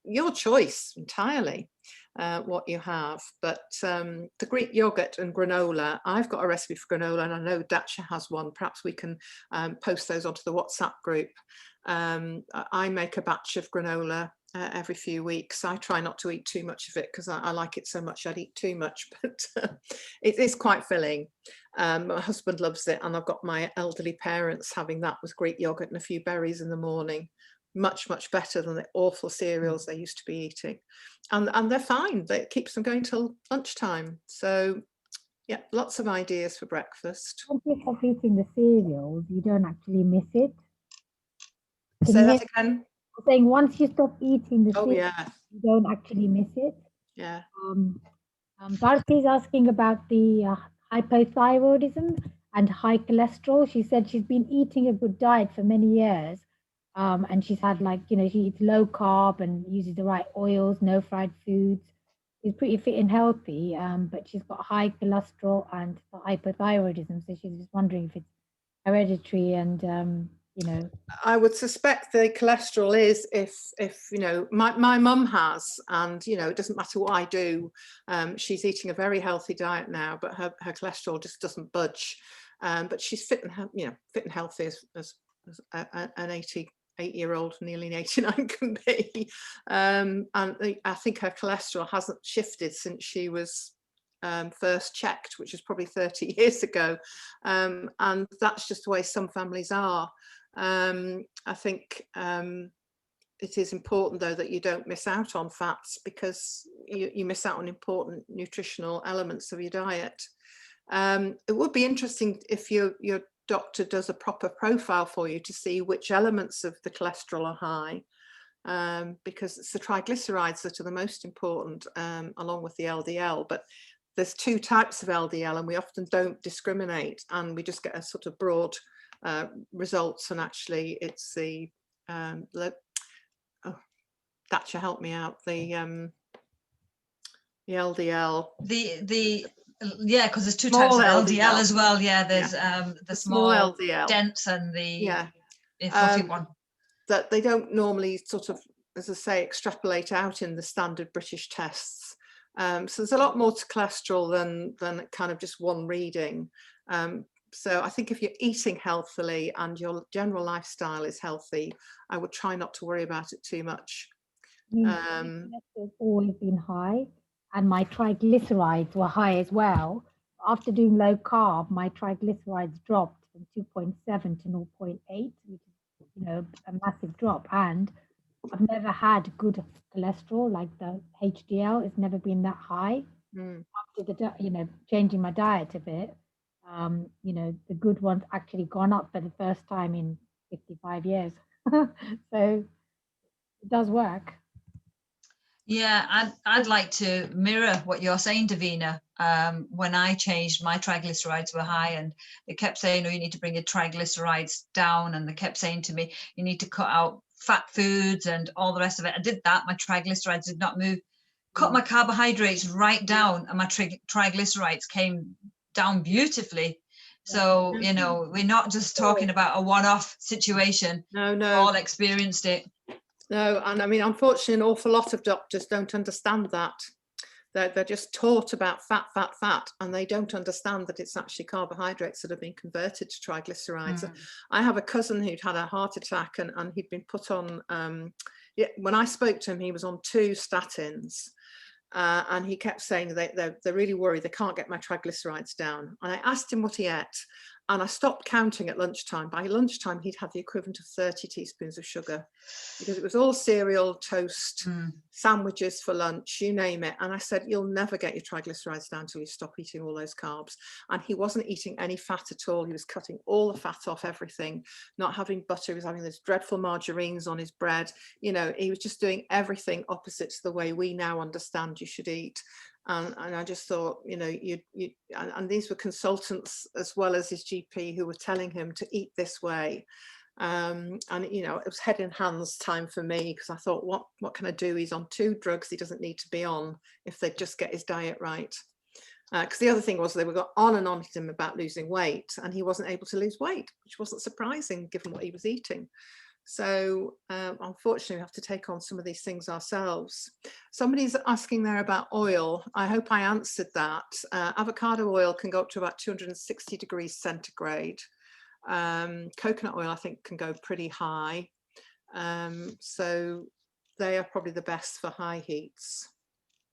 your choice entirely. What you have, but the Greek yogurt and granola, I've got a recipe for granola, and I know Daxa has one. Perhaps we can post those onto the WhatsApp group. I make a batch of granola every few weeks. I try not to eat too much of it because I like it so much I'd eat too much, but it is quite filling. My husband loves it, and I've got my elderly parents having that with Greek yogurt and a few berries in the morning. Much better than the awful cereals they used to be eating, and they're fine. It keeps them going till lunchtime. So yeah, lots of ideas for breakfast. Once you stop eating the cereals, you don't actually miss it. Say that again. I'm saying once you stop eating the cereals, Yeah, you don't actually miss it. yeah. Bharti is asking about the hypothyroidism and high cholesterol. She said she's been eating a good diet for many years. And she's had, like, you know, she eats low carb and uses the right oils, no fried foods. She's pretty fit and healthy, but she's got high cholesterol and hypothyroidism. So she's just wondering if it's hereditary and, you know. I would suspect the cholesterol is, if you know, my mum has, and you know, it doesn't matter what I do. She's eating a very healthy diet now, but her cholesterol just doesn't budge. But she's fit and healthy as an 88-year-old, nearly 89 can be. And I think her cholesterol hasn't shifted since she was first checked, which is probably 30 years ago. And that's just the way some families are. I think it is important, though, that you don't miss out on fats, because you miss out on important nutritional elements of your diet. It would be interesting if your doctor does a proper profile for you to see which elements of the cholesterol are high, because it's the triglycerides that are the most important, along with the LDL. But there's two types of LDL, and we often don't discriminate, and we just get a sort of broad results. And actually it's the Daxa, help me out, the LDL, yeah, because there's two types of LDL as well. Yeah, there's the small LDL, dense, and the fluffy one that they don't normally sort of, as I say, extrapolate out in the standard British tests. So there's a lot more to cholesterol than kind of just one reading. So I think if you're eating healthily and your general lifestyle is healthy, I would try not to worry about it too much. Cholesterol's always been high, and my triglycerides were high as well. After doing low carb, my triglycerides dropped from 2.7 to 0.8, which is, you know, a massive drop. And I've never had good cholesterol, like the HDL. It's never been that high. After the, you know, changing my diet a bit, you know, the good ones actually gone up for the first time in 55 years. So it does work. Yeah, I'd like to mirror what you're saying, Devina. When I changed, my triglycerides were high, and they kept saying, "Oh, you need to bring your triglycerides down," and they kept saying to me, "You need to cut out fat foods and all the rest of it." I did that. My triglycerides did not move. Cut my carbohydrates right down, and my triglycerides came down beautifully. So, you know, we're not just talking about a one-off situation. No. We've all experienced it. No, and I mean, unfortunately, an awful lot of doctors don't understand that. They're just taught about fat, and they don't understand that it's actually carbohydrates that have been converted to triglycerides. I have a cousin who'd had a heart attack, and he'd been put on, when I spoke to him, he was on 2 statins. And he kept saying they're really worried, they can't get my triglycerides down. And I asked him what he ate, and I stopped counting at lunchtime. By lunchtime, he'd had the equivalent of 30 teaspoons of sugar, because it was all cereal, toast, sandwiches for lunch, you name it. And I said, you'll never get your triglycerides down till you stop eating all those carbs. And he wasn't eating any fat at all. He was cutting all the fat off everything, not having butter. He was having those dreadful margarines on his bread. You know, he was just doing everything opposite to the way we now understand you should eat. And I just thought, you know, and these were consultants as well as his GP who were telling him to eat this way. And you know, it was head in hands time for me, because I thought, what can I do? He's on 2 drugs he doesn't need to be on if they just get his diet right. Because the other thing was they were got on and on to him about losing weight, and he wasn't able to lose weight, which wasn't surprising given what he was eating. So unfortunately, we have to take on some of these things ourselves. Somebody's asking there about oil. I hope I answered that. Avocado oil can go up to about 260 degrees centigrade. Coconut oil, I think, can go pretty high. So they are probably the best for high heats.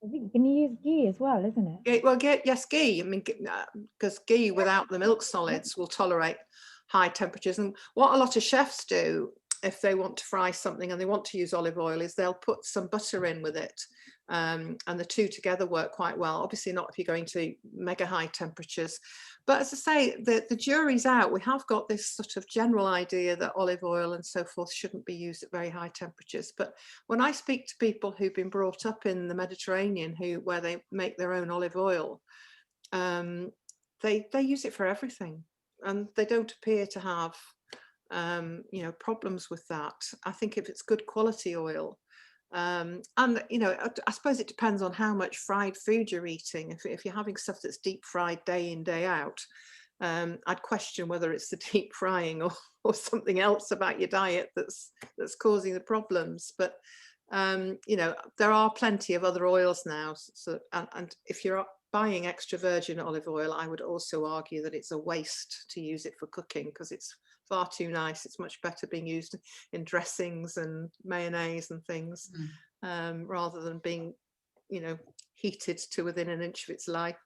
I think you can use ghee as well, isn't it? Well, yes, ghee. I mean, because ghee without the milk solids will tolerate high temperatures. And what a lot of chefs do, if they want to fry something and they want to use olive oil, is they'll put some butter in with it. And the two together work quite well. Obviously not if you're going to mega high temperatures. But as I say, the jury's out. We have got this sort of general idea that olive oil and so forth shouldn't be used at very high temperatures. But when I speak to people who've been brought up in the Mediterranean, where they make their own olive oil, they use it for everything, and they don't appear to have you know, problems with that. I think if it's good quality oil, and you know, I suppose it depends on how much fried food you're eating. If you're having stuff that's deep fried day in, day out, I'd question whether it's the deep frying or something else about your diet that's causing the problems. But you know, there are plenty of other oils now. So and if you're buying extra virgin olive oil, I would also argue that it's a waste to use it for cooking, because it's far too nice. It's much better being used in dressings and mayonnaise and things, rather than being, you know, heated to within an inch of its life.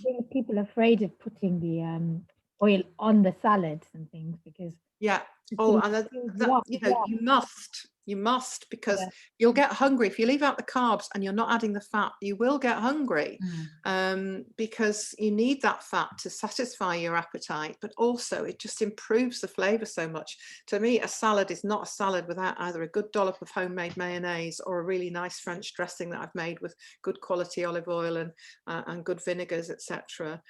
I think people are afraid of putting the oil on the salads and things, because and you know, you must, because you'll get hungry if you leave out the carbs and you're not adding the fat. You will get hungry, because you need that fat to satisfy your appetite, but also it just improves the flavor so much. To me, a salad is not a salad without either a good dollop of homemade mayonnaise or a really nice French dressing that I've made with good quality olive oil and good vinegars, etc.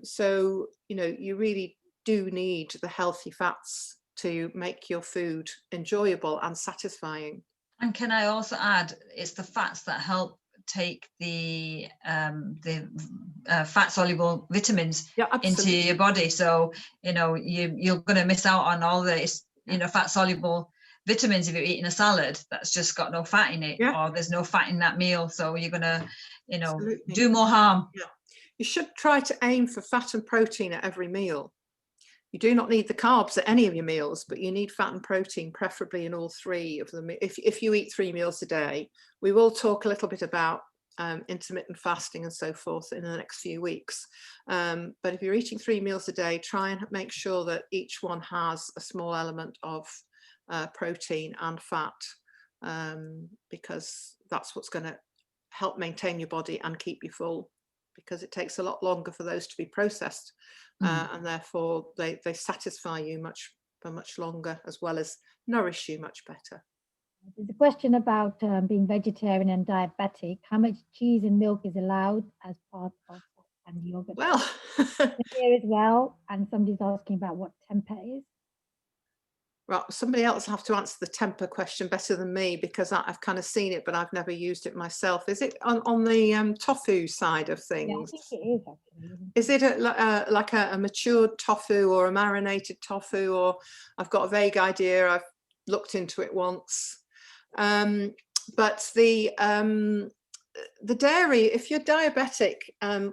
So you know, you really do need the healthy fats to make your food enjoyable and satisfying. And can I also add, it's the fats that help take the fat soluble vitamins into your body. So you know, you're going to miss out on all the, you know, fat soluble vitamins if you're eating a salad that's just got no fat in it, or there's no fat in that meal. So you're going to, you know, do more harm. You should try to aim for fat and protein at every meal. You do not need the carbs at any of your meals, but you need fat and protein, preferably in all 3 of them. If you eat 3 meals a day, we will talk a little bit about intermittent fasting and so forth in the next few weeks. But if you're eating 3 meals a day, try and make sure that each one has a small element of protein and fat, because that's what's going to help maintain your body and keep you full, because it takes a lot longer for those to be processed. And therefore they satisfy you for much longer, as well as nourish you much better. There's a question about being vegetarian and diabetic. How much cheese and milk is allowed as part of, and yogurt? Well, here as well, and somebody's asking about what temper is. Right, somebody else will have to answer the temper question better than me, because I've kind of seen it, but I've never used it myself. Is it on the tofu side of things? Yeah, I think it is actually. Is it like a matured tofu or a marinated tofu? Or I've got a vague idea. I've looked into it once. But the dairy, if you're diabetic,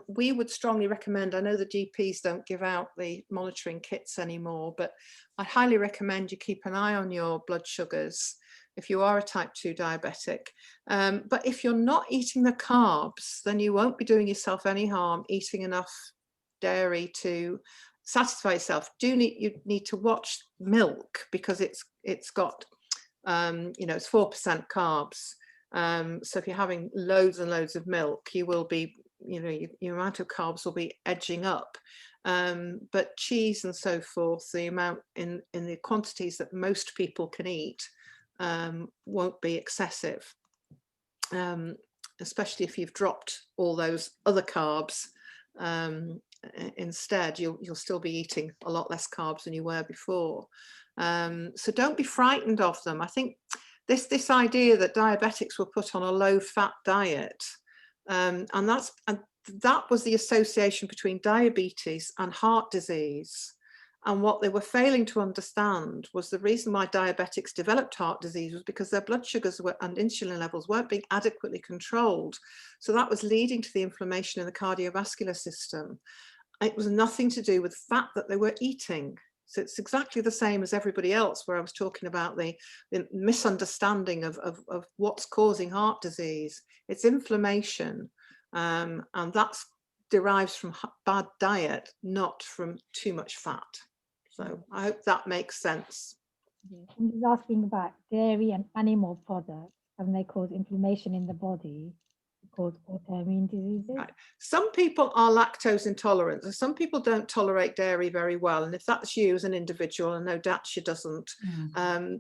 we would strongly recommend, I know the GPs don't give out the monitoring kits anymore, but I highly recommend you keep an eye on your blood sugars if you are a type 2 diabetic. But if you're not eating the carbs, then you won't be doing yourself any harm eating enough dairy to satisfy yourself. You need to watch milk, because it's got you know, it's 4% carbs. So if you're having loads and loads of milk, you will be, you know, your amount of carbs will be edging up. But cheese and so forth, the amount in the quantities that most people can eat, won't be excessive, especially if you've dropped all those other carbs instead, you'll still be eating a lot less carbs than you were before. So don't be frightened of them. I think this idea that diabetics were put on a low-fat diet, and that was the association between diabetes and heart disease. And what they were failing to understand was the reason why diabetics developed heart disease was because their blood sugars and insulin levels weren't being adequately controlled. So that was leading to the inflammation in the cardiovascular system. It was nothing to do with fat that they were eating. So it's exactly the same as everybody else, where I was talking about the misunderstanding of what's causing heart disease. It's inflammation, and that derives from bad diet, not from too much fat. So I hope that makes sense. I'm just asking about dairy and animal products. Haven't they caused inflammation in the body, cause autoimmune diseases? Right. Some people are lactose intolerant, and some people don't tolerate dairy very well. And if that's you as an individual, and no Daxa doesn't,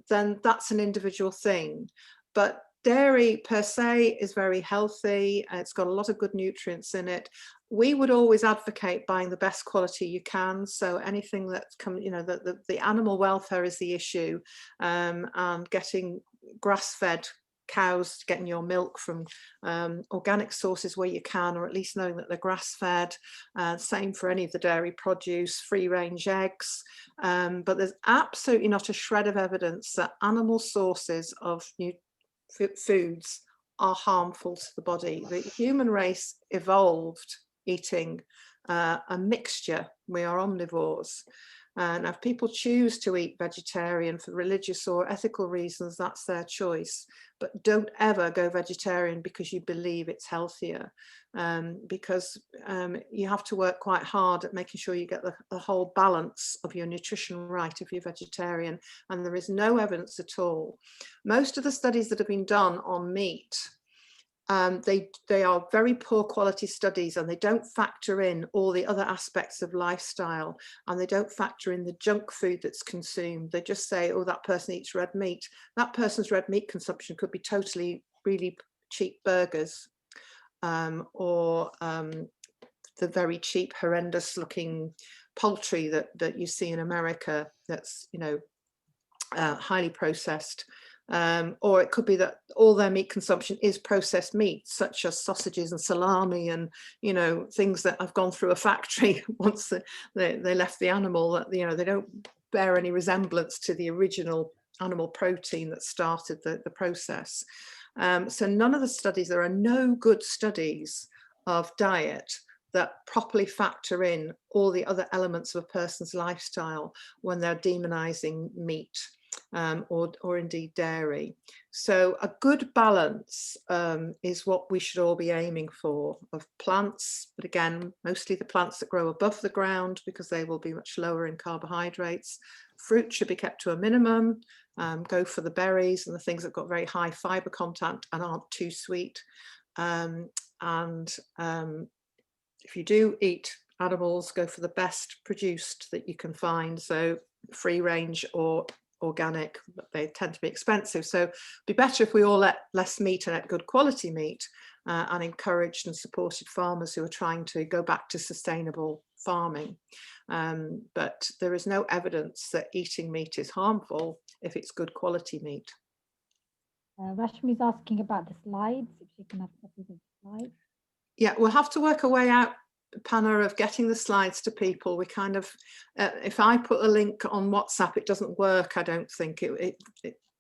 then that's an individual thing. But dairy per se is very healthy. It's got a lot of good nutrients in it. We would always advocate buying the best quality you can. So anything that's the animal welfare is the issue, and getting grass-fed cows, getting your milk from organic sources where you can, or at least knowing that they're grass-fed. Same for any of the dairy produce, free-range eggs. But there's absolutely not a shred of evidence that animal sources of foods are harmful to the body. The human race evolved eating a mixture. We are omnivores. And if people choose to eat vegetarian for religious or ethical reasons, that's their choice. But don't ever go vegetarian because you believe it's healthier, because you have to work quite hard at making sure you get the whole balance of your nutrition right if you're vegetarian. And there is no evidence at all. Most of the studies that have been done on meat, they are very poor quality studies, and they don't factor in all the other aspects of lifestyle, and they don't factor in the junk food that's consumed. They just say, oh, that person eats red meat. That person's red meat consumption could be totally really cheap burgers, or the very cheap, horrendous looking poultry that you see in America that's, highly processed. Or it could be that all their meat consumption is processed meat, such as sausages and salami, and things that have gone through a factory once they left the animal, that they don't bear any resemblance to the original animal protein that started the process. So none of the studies, there are no good studies of diet that properly factor in all the other elements of a person's lifestyle when they're demonizing meat. Or indeed dairy. So a good balance is what we should all be aiming for, of plants, but again, mostly the plants that grow above the ground, because they will be much lower in carbohydrates. Fruit should be kept to a minimum. Go for the berries and the things that have got very high fiber content and aren't too sweet. If you do eat animals, go for the best produced that you can find. So free range or organic, but they tend to be expensive. So it'd be better if we all ate less meat and ate good quality meat, and encouraged and supported farmers who are trying to go back to sustainable farming. But there is no evidence that eating meat is harmful if it's good quality meat. Rashmi's asking about the slides, if she can have copies of the slides. Yeah, we'll have to work our way out, Panna, of getting the slides to people. We kind of, if I put a link on WhatsApp, it doesn't work. I don't think it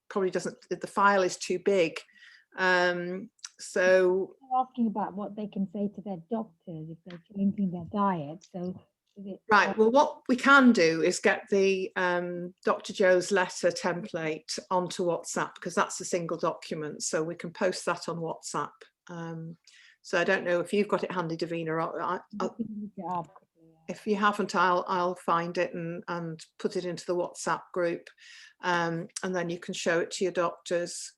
probably doesn't. The file is too big. So they're asking about what they can say to their doctors if they're changing their diet. So right. Well, what we can do is get the Dr. Joe's letter template onto WhatsApp, because that's a single document. So we can post that on WhatsApp. So I don't know if you've got it handy, Devina. If you haven't, I'll find it and put it into the WhatsApp group, and then you can show it to your doctors.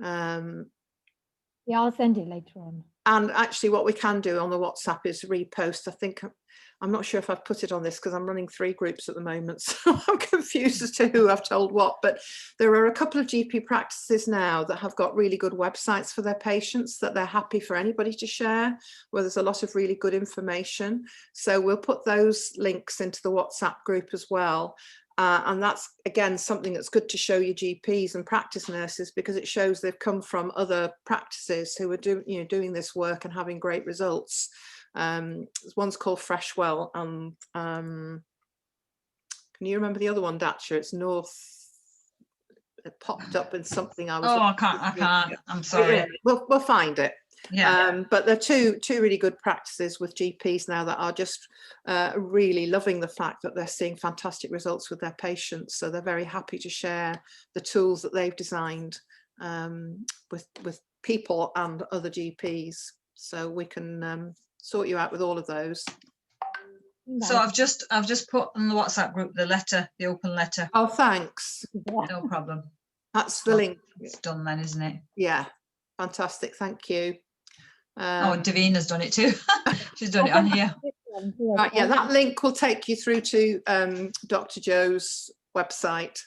Yeah, I'll send it later on. And actually what we can do on the WhatsApp is repost. I think, I'm not sure if I've put it on this because I'm running 3 groups at the moment, so I'm confused as to who I've told what, but there are a couple of GP practices now that have got really good websites for their patients that they're happy for anybody to share, where there's a lot of really good information. So we'll put those links into the WhatsApp group as well. And that's, again, something that's good to show your GPs and practice nurses, because it shows they've come from other practices who are doing this work and having great results. One's called Freshwell, and can you remember the other one, Daxa? It's North. It popped up in something I was. Oh, I can't. I'm sorry. Yeah, we'll find it. Yeah. But there are two really good practices with GPs now that are just really loving the fact that they're seeing fantastic results with their patients. So they're very happy to share the tools that they've designed with people and other GPs. So we can sort you out with all of those. So I've just put on the WhatsApp group the open letter. Oh, thanks. No problem. That's the link. It's done then, isn't it? Yeah, fantastic. Thank you. Oh, Davina's done it too. She's done it on here. Right, yeah, that link will take you through to Dr. Joe's website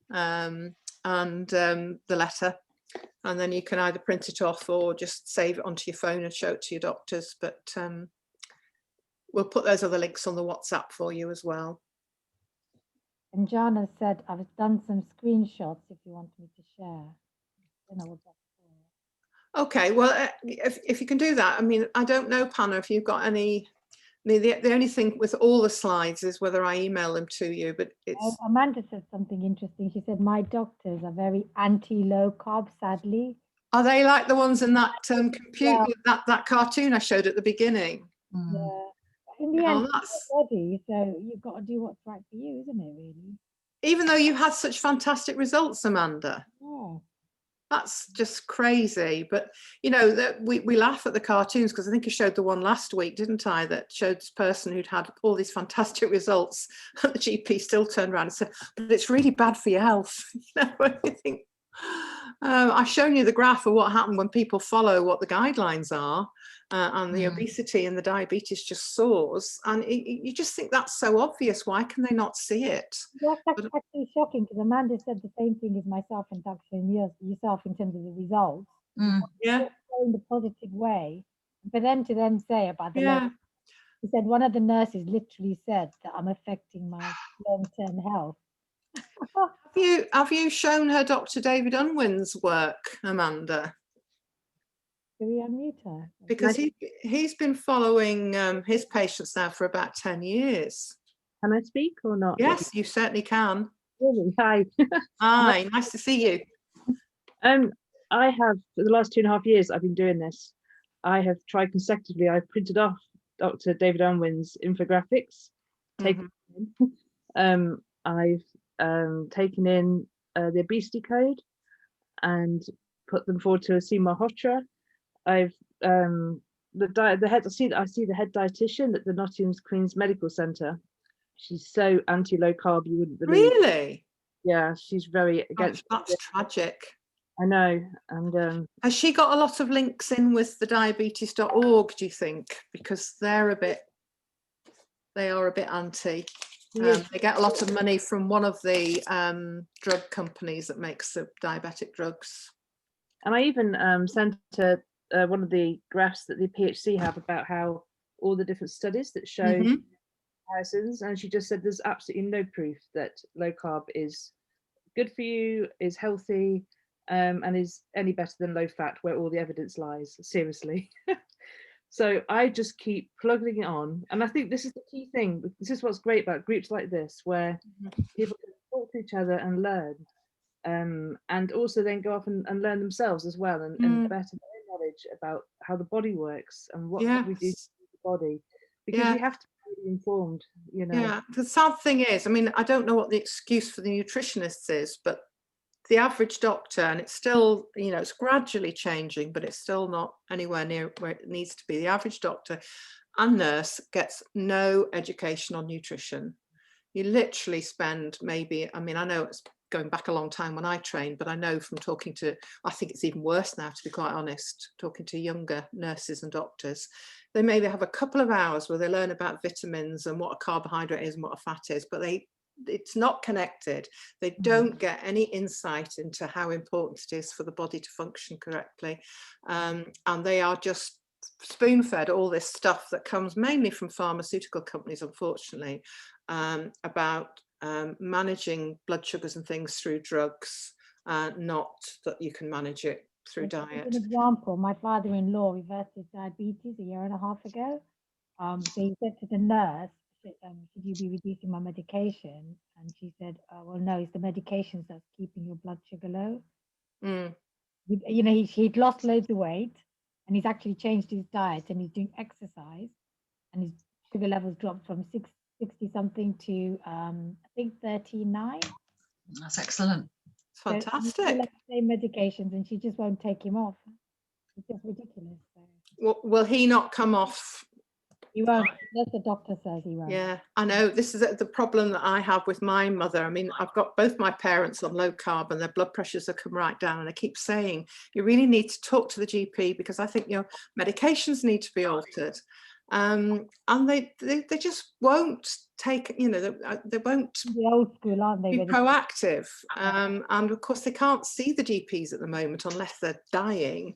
and the letter, and then you can either print it off or just save it onto your phone and show it to your doctors. But we'll put those other links on the WhatsApp for you as well. And Jana said, I've done some screenshots if you want me to share. I don't know what that's for. Okay, well, if you can do that. I mean, I don't know, Panna, if you've got any. The only thing with all the slides is whether I email them to you, but it's. Amanda said something interesting. She said, my doctors are very anti-low carb, sadly. Are they like the ones in that computer, that cartoon I showed at the beginning? Yeah. In the end, it's your body, so you've got to do what's right for you, isn't it, really? Even though you had such fantastic results, Amanda. Yeah. That's just crazy. But, you know, that we laugh at the cartoons, because I think I showed the one last week, didn't I, that showed this person who'd had all these fantastic results, and the GP still turned around and said, but it's really bad for your health. You know, when you think, I've shown you the graph of what happened when people follow what the guidelines are, and the obesity and the diabetes just soars, and you just think that's so obvious. Why can they not see it? That's actually shocking, because Amanda said the same thing as myself and Daxa and yourself in terms of the results. Yeah, in the positive way, for them to then say about the yeah. He said one of the nurses literally said that I'm affecting my long-term health. Have you shown her Dr. David Unwin's work, Amanda? Do we unmute her? Because he's been following his patients now for about 10 years. Can I speak or not? Yes, you certainly can. Really? Hi. Hi, nice to see you. I have, for the last 2.5 years, I've been doing this. I have tried consecutively. I've printed off Dr. David Unwin's infographics. I've taken in the obesity code and put them forward to Asima Malhotra. I've I see the head dietitian at the Nottingham Queen's Medical Centre. She's so anti-low carb, you wouldn't believe. Really? Yeah, she's very against. That's tragic. I know. And has she got a lot of links in with the diabetes.org, do you think? Because they are a bit anti. They get a lot of money from one of the drug companies that makes the diabetic drugs. And I even sent her one of the graphs that the PHC have about how all the different studies that show comparisons, and she just said there's absolutely no proof that low carb is good for you, is healthy, and is any better than low fat, where all the evidence lies. Seriously. So I just keep plugging it on, and I think this is the key thing. This is what's great about groups like this, where people can talk to each other and learn, and also then go off and learn themselves as well, and better their knowledge about how the body works and what we do to the body, because we have to be really informed, you know. Yeah, the sad thing is, I mean, I don't know what the excuse for the nutritionists is, but the average doctor, and it's still, you know, it's gradually changing, but it's still not anywhere near where it needs to be. The average doctor and nurse gets no education on nutrition. You literally spend maybe, I mean, I know it's going back a long time when I trained, but I know from talking to, I think it's even worse now, to be quite honest, talking to younger nurses and doctors, they maybe have a couple of hours where they learn about vitamins and what a carbohydrate is and what a fat is, but it's not connected. They don't get any insight into how important it is for the body to function correctly. And they are just spoon-fed all this stuff that comes mainly from pharmaceutical companies, unfortunately, about managing blood sugars and things through drugs, not that you can manage it through diet. As an example, my father-in-law reversed his diabetes a year and a half ago. So he said to the nurse, should you be reducing my medication? And she said, well, no, it's the medications that's keeping your blood sugar low. You know, he'd lost loads of weight, and he's actually changed his diet, and he's doing exercise, and his sugar levels dropped from 60 something to I think 39. That's excellent. It's fantastic. So like the same medications, and she just won't take him off. It's just ridiculous. So. Well, will he not come off? He won't. That's the doctor says he won't. Yeah, I know. This is the problem that I have with my mother. I mean, I've got both my parents on low carb and their blood pressures have come right down. And I keep saying, you really need to talk to the GP because I think your medications need to be altered. And they just won't take, you know, they won't the old school, aren't they? be proactive. And of course they can't see the GPs at the moment unless they're dying.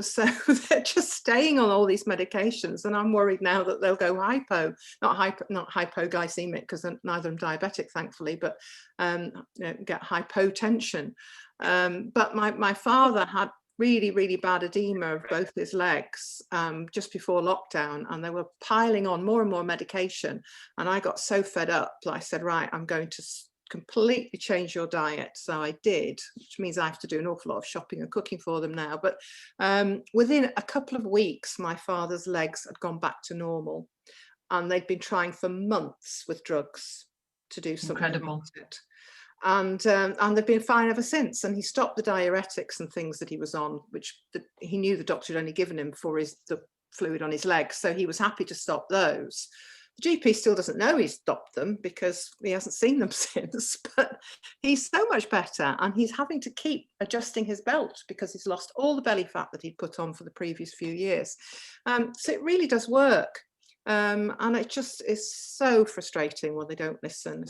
So they're just staying on all these medications, and I'm worried now that they'll go not hypoglycemic, because neither of them diabetic, thankfully, but you know, get hypotension. But my father had really bad edema of both his legs just before lockdown, and they were piling on more and more medication, and I got so fed up that I said, right, I'm going to completely change your diet. So I did, which means I have to do an awful lot of shopping and cooking for them now, but within a couple of weeks my father's legs had gone back to normal, and they'd been trying for months with drugs to do something about it. And they've been fine ever since. And he stopped the diuretics and things that he was on, which he knew the doctor had only given him for the fluid on his legs. So he was happy to stop those. The GP still doesn't know he stopped them because he hasn't seen them since, but he's so much better, and he's having to keep adjusting his belt because he's lost all the belly fat that he'd put on for the previous few years. So it really does work. And it just is so frustrating when they don't listen.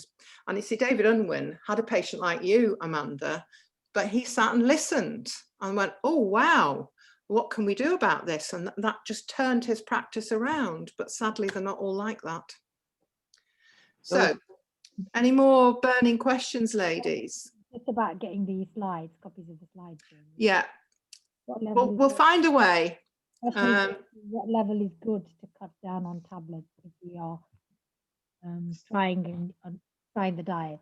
And you see, David Unwin had a patient like you, Amanda, but he sat and listened and went, oh, wow, what can we do about this? And that just turned his practice around. But sadly, they're not all like that. So any more burning questions, ladies? It's about getting the slides, copies of the slides. Yeah, we'll find a way. What level is good to cut down on tablets if we are trying the diet?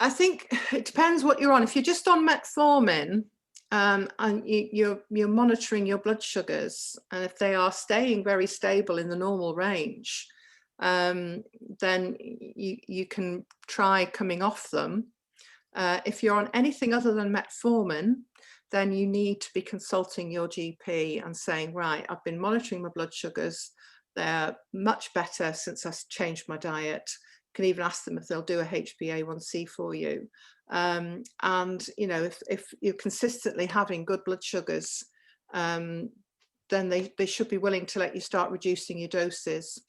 I think it depends what you're on. If you're just on metformin and you're monitoring your blood sugars, and if they are staying very stable in the normal range, then you can try coming off them. If you're on anything other than metformin, then you need to be consulting your GP and saying, right, I've been monitoring my blood sugars. They're much better since I changed my diet. You can even ask them if they'll do a HbA1c for you. And, you know, if you're consistently having good blood sugars, then they should be willing to let you start reducing your doses.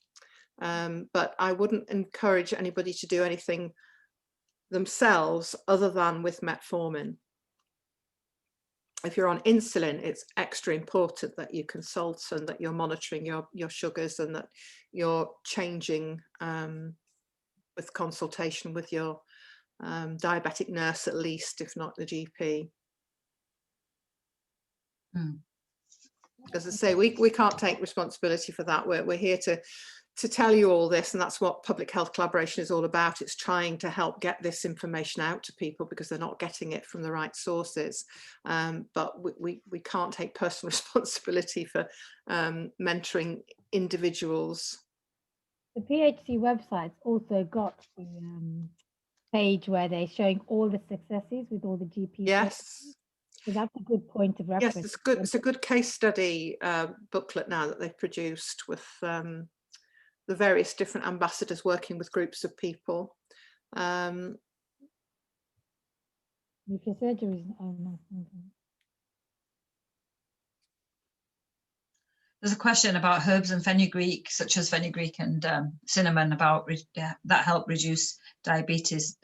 But I wouldn't encourage anybody to do anything themselves other than with metformin. If you're on insulin, it's extra important that you consult and that you're monitoring your sugars, and that you're changing with consultation with your diabetic nurse, at least, if not the GP. As I say, we can't take responsibility for that. We're here to tell you all this, and that's what public health collaboration is all about. It's trying to help get this information out to people because they're not getting it from the right sources. But we can't take personal responsibility for mentoring individuals. The PHC website's also got the page where they're showing all the successes with all the GPs. Yes. So that's a good point of reference. Yes, it's good. It's a good case study booklet now that they've produced with the various different ambassadors working with groups of people. If your surgery is, oh no. There's a question about herbs and fenugreek, such as fenugreek and cinnamon, about that help reduce diabetes.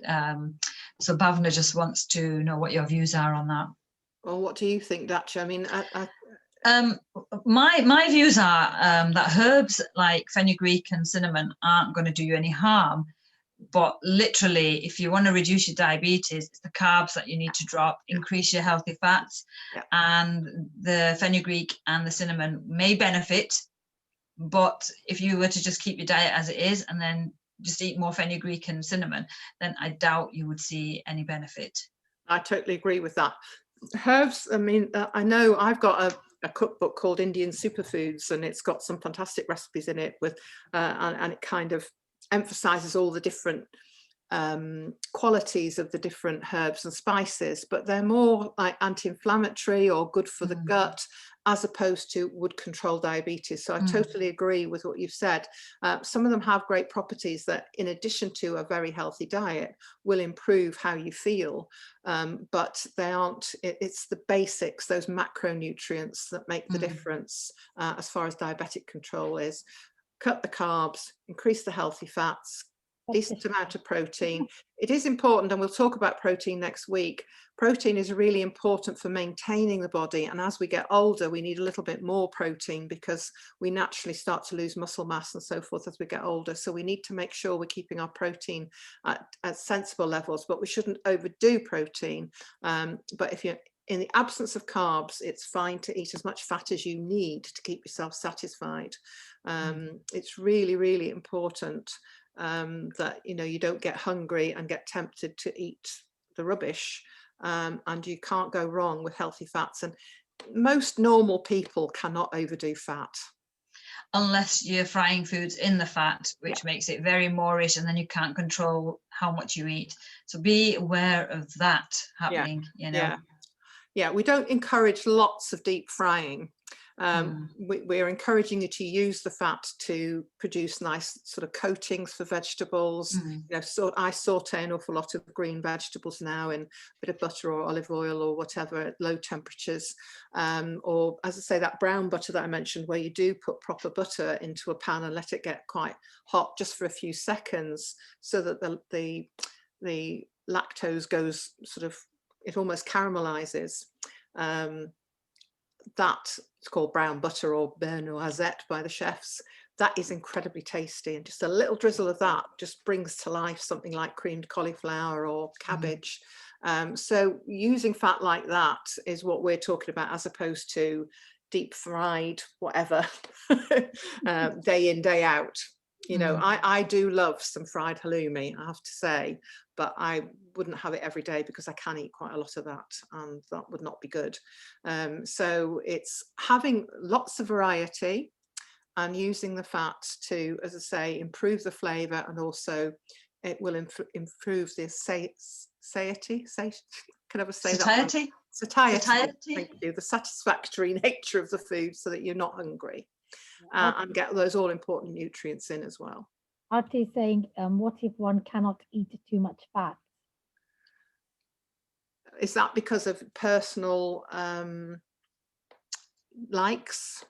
So Bhavna just wants to know what your views are on that. Well, what do you think, Daxa? I mean, my views are that herbs like fenugreek and cinnamon aren't going to do you any harm. But literally, if you want to reduce your diabetes, it's the carbs that you need to drop, increase your healthy fats. Yeah. And the fenugreek and the cinnamon may benefit. But if you were to just keep your diet as it is and then just eat more fenugreek and cinnamon, then I doubt you would see any benefit. I totally agree with that. Herbs, I mean, I know I've got a cookbook called Indian Superfoods, and it's got some fantastic recipes in it with, and it kind of emphasizes all the different qualities of the different herbs and spices, but they're more like anti-inflammatory or good for the gut, as opposed to would control diabetes. So I totally agree with what you've said. Some of them have great properties that, in addition to a very healthy diet, will improve how you feel, but they aren't, it's the basics, those macronutrients that make the difference as far as diabetic control is. Cut the carbs, increase the healthy fats, decent amount of protein. It is important, and we'll talk about protein next week. Protein is really important for maintaining the body, and as we get older we need a little bit more protein because we naturally start to lose muscle mass and so forth as we get older. So we need to make sure we're keeping our protein at sensible levels, but we shouldn't overdo protein. But if you're in the absence of carbs, it's fine to eat as much fat as you need to keep yourself satisfied. It's really, really important that, you know, you don't get hungry and get tempted to eat the rubbish, and you can't go wrong with healthy fats. And most normal people cannot overdo fat. Unless you're frying foods in the fat, which makes it very moreish, and then you can't control how much you eat. So be aware of that happening, you know. Yeah, we don't encourage lots of deep frying. We're encouraging you to use the fat to produce nice sort of coatings for vegetables. You know, so I saute an awful lot of green vegetables now in a bit of butter or olive oil or whatever at low temperatures. Or, as I say, that brown butter that I mentioned, where you do put proper butter into a pan and let it get quite hot just for a few seconds, so that the lactose goes sort of, it almost caramelizes. That it's called brown butter or beurre noisette by the chefs. That is incredibly tasty, and just a little drizzle of that just brings to life something like creamed cauliflower or cabbage. So using fat like that is what we're talking about, as opposed to deep fried whatever day in, day out. You know, I do love some fried halloumi, I have to say, but I wouldn't have it every day because I can eat quite a lot of that, and that would not be good. So it's having lots of variety and using the fat to, as I say, improve the flavour, and also it will improve the satiety. Can I ever say satiety? that? Satiety. Thank you. The satisfactory nature of the food, so that you're not hungry. And get those all important nutrients in as well. Artie is saying, what if one cannot eat too much fat? Is that because of personal likes?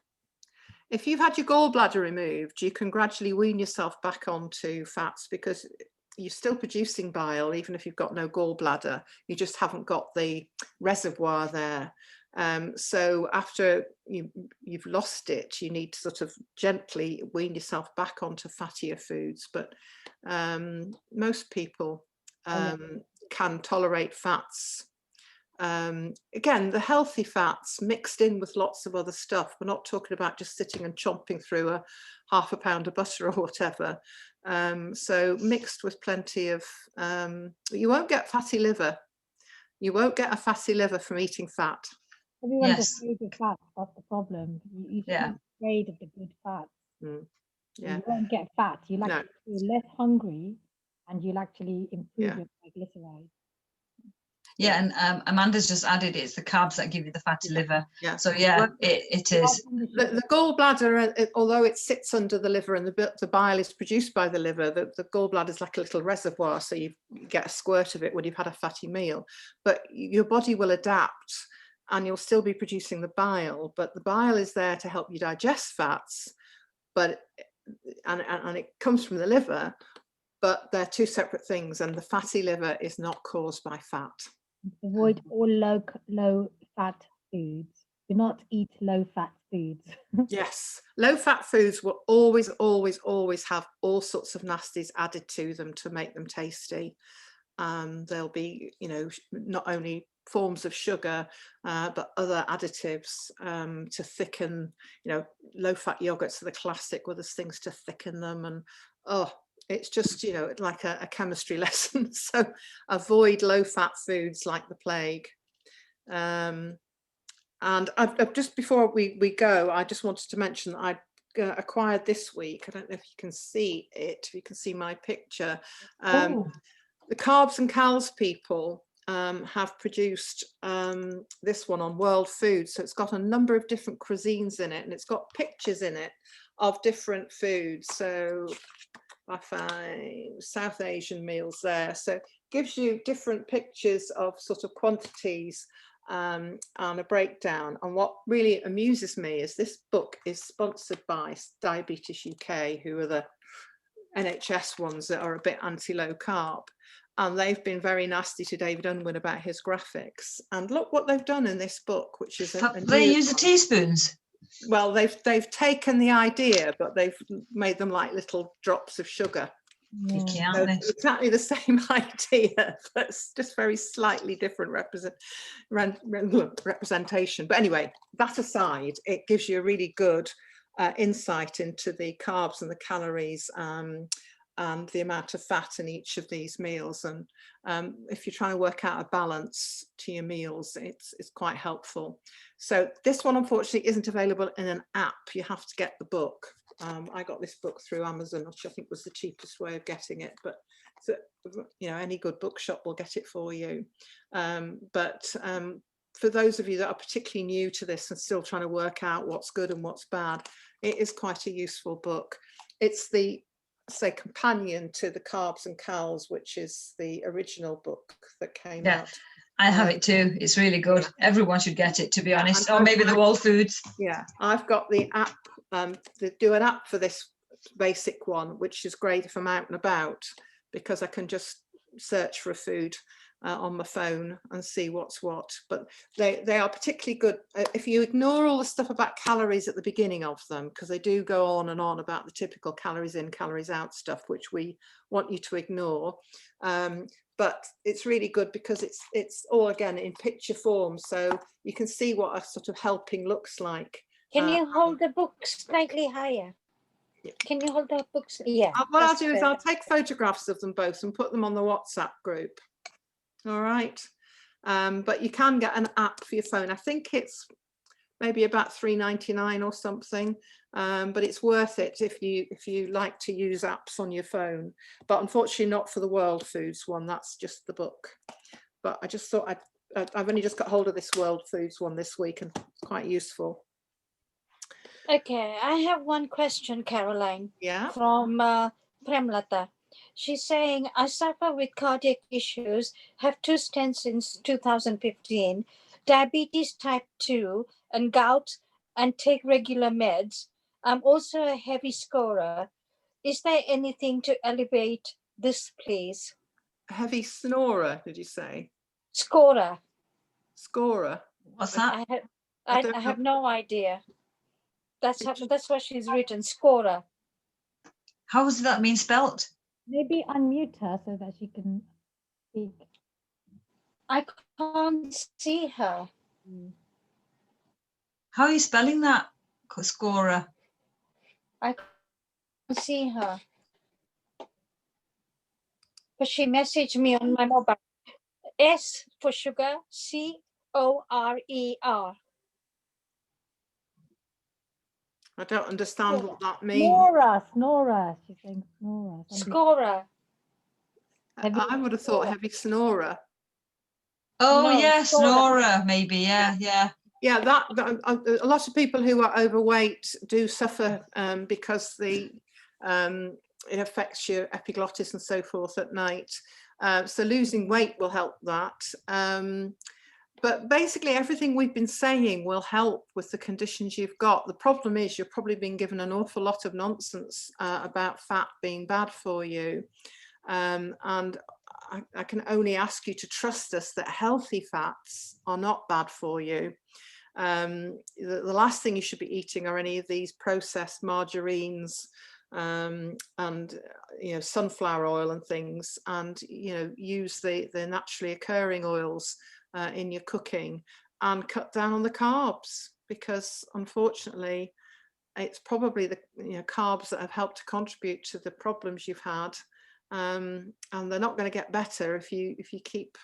If you've had your gallbladder removed, you can gradually wean yourself back onto fats, because you're still producing bile even if you've got no gallbladder. You just haven't got the reservoir there. So after you've lost it, you need to sort of gently wean yourself back onto fattier foods. But most people can tolerate fats. Again, the healthy fats mixed in with lots of other stuff. We're not talking about just sitting and chomping through a half a pound of butter or whatever. So mixed with plenty of, you won't get fatty liver. You won't get a fatty liver from eating fat. Everyone's afraid of fat. That's the problem. You should be afraid of the good fat. You won't get fat. You'll actually feel less hungry, and you'll actually improve your triglycerides. Yeah, and Amanda's just added it's the carbs that give you the fatty liver. Yeah. So yeah, Well, it is. The gallbladder, although it sits under the liver and the bile is produced by the liver, the gallbladder is like a little reservoir, so you get a squirt of it when you've had a fatty meal. But your body will adapt and you'll still be producing the bile, but the bile is there to help you digest fats, and it comes from the liver, but they're two separate things, and the fatty liver is not caused by fat. Avoid all low fat foods. Do not eat low fat foods. Yes, low fat foods will always have all sorts of nasties added to them to make them tasty. There'll be, you know, not only forms of sugar, but other additives to thicken, you know, low fat yogurts are the classic where there's things to thicken them, and it's just, you know, like a chemistry lesson. So avoid low fat foods like the plague. And I've just, before we go, I just wanted to mention that I acquired this week, I don't know if you can see it, if you can see my picture, the Carbs and Cals people have produced this one on World Food. So it's got a number of different cuisines in it, and it's got pictures in it of different foods. So I find South Asian meals there. So it gives you different pictures of sort of quantities and a breakdown. And what really amuses me is this book is sponsored by Diabetes UK, who are the NHS ones that are a bit anti-low carb. And they've been very nasty to David Unwin about his graphics. And look what they've done in this book, which is they use the teaspoons. Well, they've taken the idea, but they've made them like little drops of sugar. Yeah. So it's exactly the same idea, but it's just very slightly different representation. But anyway, that aside, it gives you a really good insight into the carbs and the calories and the amount of fat in each of these meals. And if you're trying to work out a balance to your meals, it's quite helpful. So this one, unfortunately, isn't available in an app. You have to get the book. I got this book through Amazon, which I think was the cheapest way of getting it. But so, you know, any good bookshop will get it for you. But for those of you that are particularly new to this and still trying to work out what's good and what's bad, it is quite a useful book. It's the, say, companion to the Carbs and Cals, which is the original book that came out. I have it too. It's really good. Everyone should get it, to be honest, or maybe the World Foods. Yeah, I've got the app. They do an app for this basic one, which is great if I'm out and about, because I can just search for a food on my phone and see what's what. But they are particularly good if you ignore all the stuff about calories at the beginning of them, because they do go on and on about the typical calories in, calories out stuff, which we want you to ignore. But it's really good because it's all, again, in picture form, so you can see what a sort of helping looks like. Can you hold the book slightly higher? Can you hold the books? Yeah. What I'll do is I'll take photographs of them both and put them on the WhatsApp group. All right. But you can get an app for your phone. I think it's maybe about $3.99 or something. But it's worth it if you like to use apps on your phone. But unfortunately not for the World Foods one. That's just the book. But I just thought I've only just got hold of this World Foods one this week, and it's quite useful. Okay, I have one question, Caroline. Yeah. From Premlata. She's saying, I suffer with cardiac issues, have 2 stents since 2015, diabetes type 2 and gout, and take regular meds. I'm also a heavy scorer. Is there anything to elevate this, please? A heavy snorer, did you say? Scorer. Scorer. What's that? I have no idea. That's what she's written, scorer. How does that mean spelt? Maybe unmute her so that she can speak. I can't see her. How are you spelling that, scorer? I can't see her. But she messaged me on my mobile. S for sugar, C-O-R-E-R. I don't understand what that means. Snorer. She's saying snorer. Scorer. I would have thought heavy snorer. Oh, No, yes, Nora. Nora, maybe. Yeah, yeah. Yeah, that a lot of people who are overweight do suffer because it affects your epiglottis and so forth at night. So losing weight will help that. But basically everything we've been saying will help with the conditions you've got. The problem is you've probably been given an awful lot of nonsense about fat being bad for you. And I can only ask you to trust us that healthy fats are not bad for you. The last thing you should be eating are any of these processed margarines and sunflower oil and things, and use the naturally occurring oils in your cooking, and cut down on the carbs, because unfortunately it's probably the carbs that have helped to contribute to the problems you've had, and they're not going to get better if you keep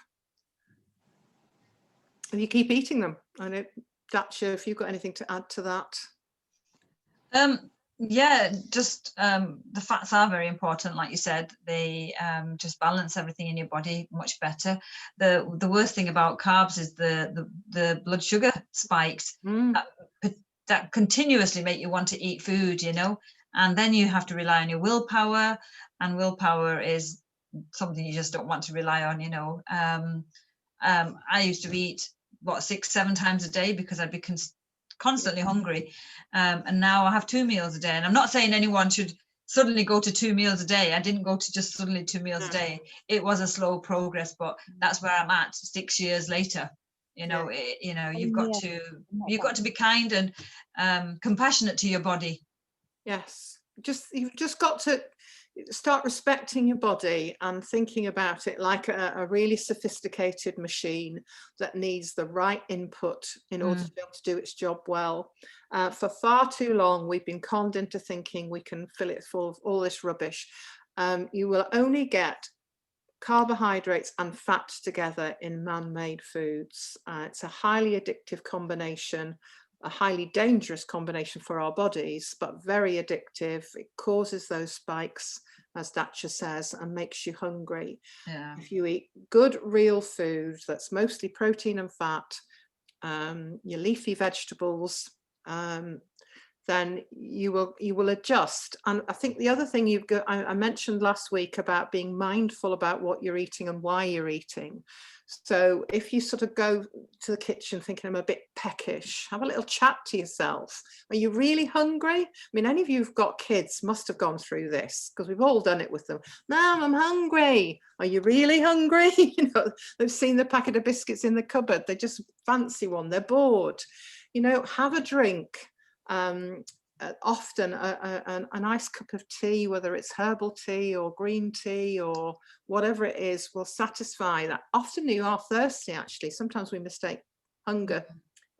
eating them. I know, Daxa, if you've got anything to add to that. Yeah, just the fats are very important, like you said. They just balance everything in your body much better. The worst thing about carbs is the blood sugar spikes that continuously make you want to eat food, and then you have to rely on your willpower, and willpower is something you just don't want to rely on. I used to eat 6-7 times a day because I'd be constantly hungry, and now I have 2 meals a day. And I'm not saying anyone should suddenly go to 2 meals a day. I didn't go to just suddenly 2 meals a day. It was a slow progress, but that's where I'm at 6 years later. You've got to be kind and compassionate to your body. Yes, you've just got to start respecting your body and thinking about it like a really sophisticated machine that needs the right input in order to be able to do its job well. For far too long, we've been conned into thinking we can fill it full of all this rubbish. You will only get carbohydrates and fat together in man-made foods. It's a highly addictive combination, a highly dangerous combination for our bodies, but very addictive. It causes those spikes, as Daxa says, and makes you hungry. Yeah. If you eat good real food that's mostly protein and fat, your leafy vegetables, then you will adjust. And I think the other thing I mentioned last week about being mindful about what you're eating and why you're eating. So if you sort of go to the kitchen thinking I'm a bit peckish, have a little chat to yourself. Are you really hungry? I mean, any of you who've got kids must have gone through this, because we've all done it with them. Mom, I'm hungry. Are you really hungry? They've seen the packet of biscuits in the cupboard. They just fancy one. They're bored. Have a drink. Often a nice cup of tea, whether it's herbal tea or green tea or whatever it is, will satisfy that. Often you are thirsty, actually. Sometimes we mistake hunger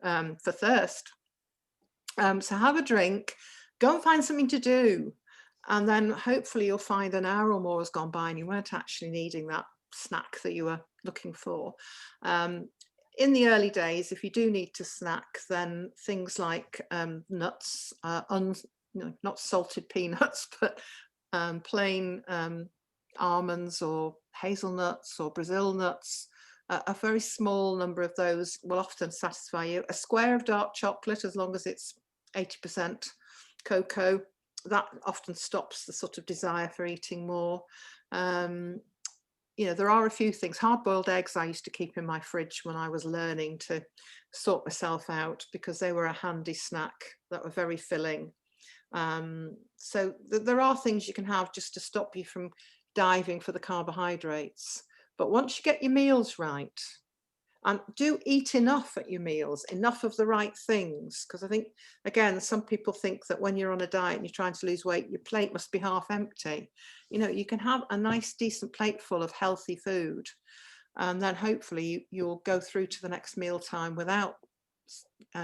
for thirst. So have a drink, go and find something to do, and then hopefully you'll find an hour or more has gone by and you weren't actually needing that snack that you were looking for. In the early days, if you do need to snack, then things like nuts, not salted peanuts, but plain almonds or hazelnuts or Brazil nuts, a very small number of those will often satisfy you. A square of dark chocolate, as long as it's 80% cocoa, that often stops the sort of desire for eating more. There are a few things. Hard-boiled eggs I used to keep in my fridge when I was learning to sort myself out, because they were a handy snack that were very filling. So there are things you can have just to stop you from diving for the carbohydrates. But once you get your meals right, and do eat enough at your meals, enough of the right things, because I think, again, some people think that when you're on a diet and you're trying to lose weight, your plate must be half empty. You can have a nice, decent plate full of healthy food, and then hopefully you'll go through to the next meal time without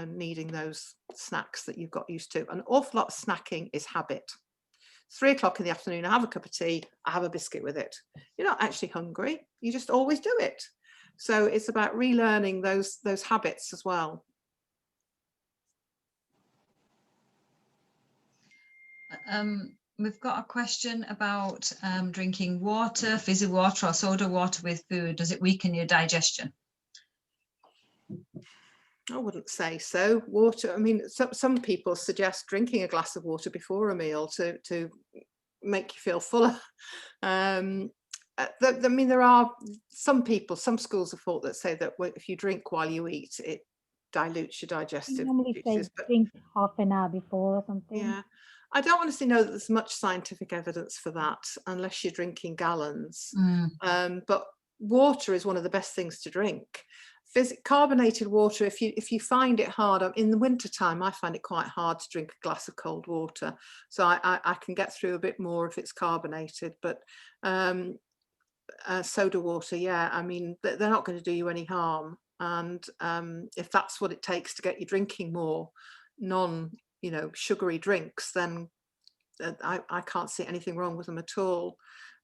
needing those snacks that you've got used to. An awful lot of snacking is habit. 3 o'clock in the afternoon, I have a cup of tea, I have a biscuit with it. You're not actually hungry, you just always do it. So it's about relearning those habits as well. We've got a question about drinking water, fizzy water or soda water with food. Does it weaken your digestion? I wouldn't say so. Water, I mean, some people suggest drinking a glass of water before a meal to make you feel fuller. I mean, there are some people, some schools of thought that say that if you drink while you eat, it dilutes your You digestive normally say juices. But drink half an hour before or something. yeah, I don't honestly know that there's much scientific evidence for that unless you're drinking gallons. But water is one of the best things to drink. Carbonated water, if you find it hard in the winter time, I find it quite hard to drink a glass of cold water. So I can get through a bit more if it's carbonated, but soda water, yeah, I mean, they're not going to do you any harm. And if that's what it takes to get you drinking more sugary drinks, then I can't see anything wrong with them at all.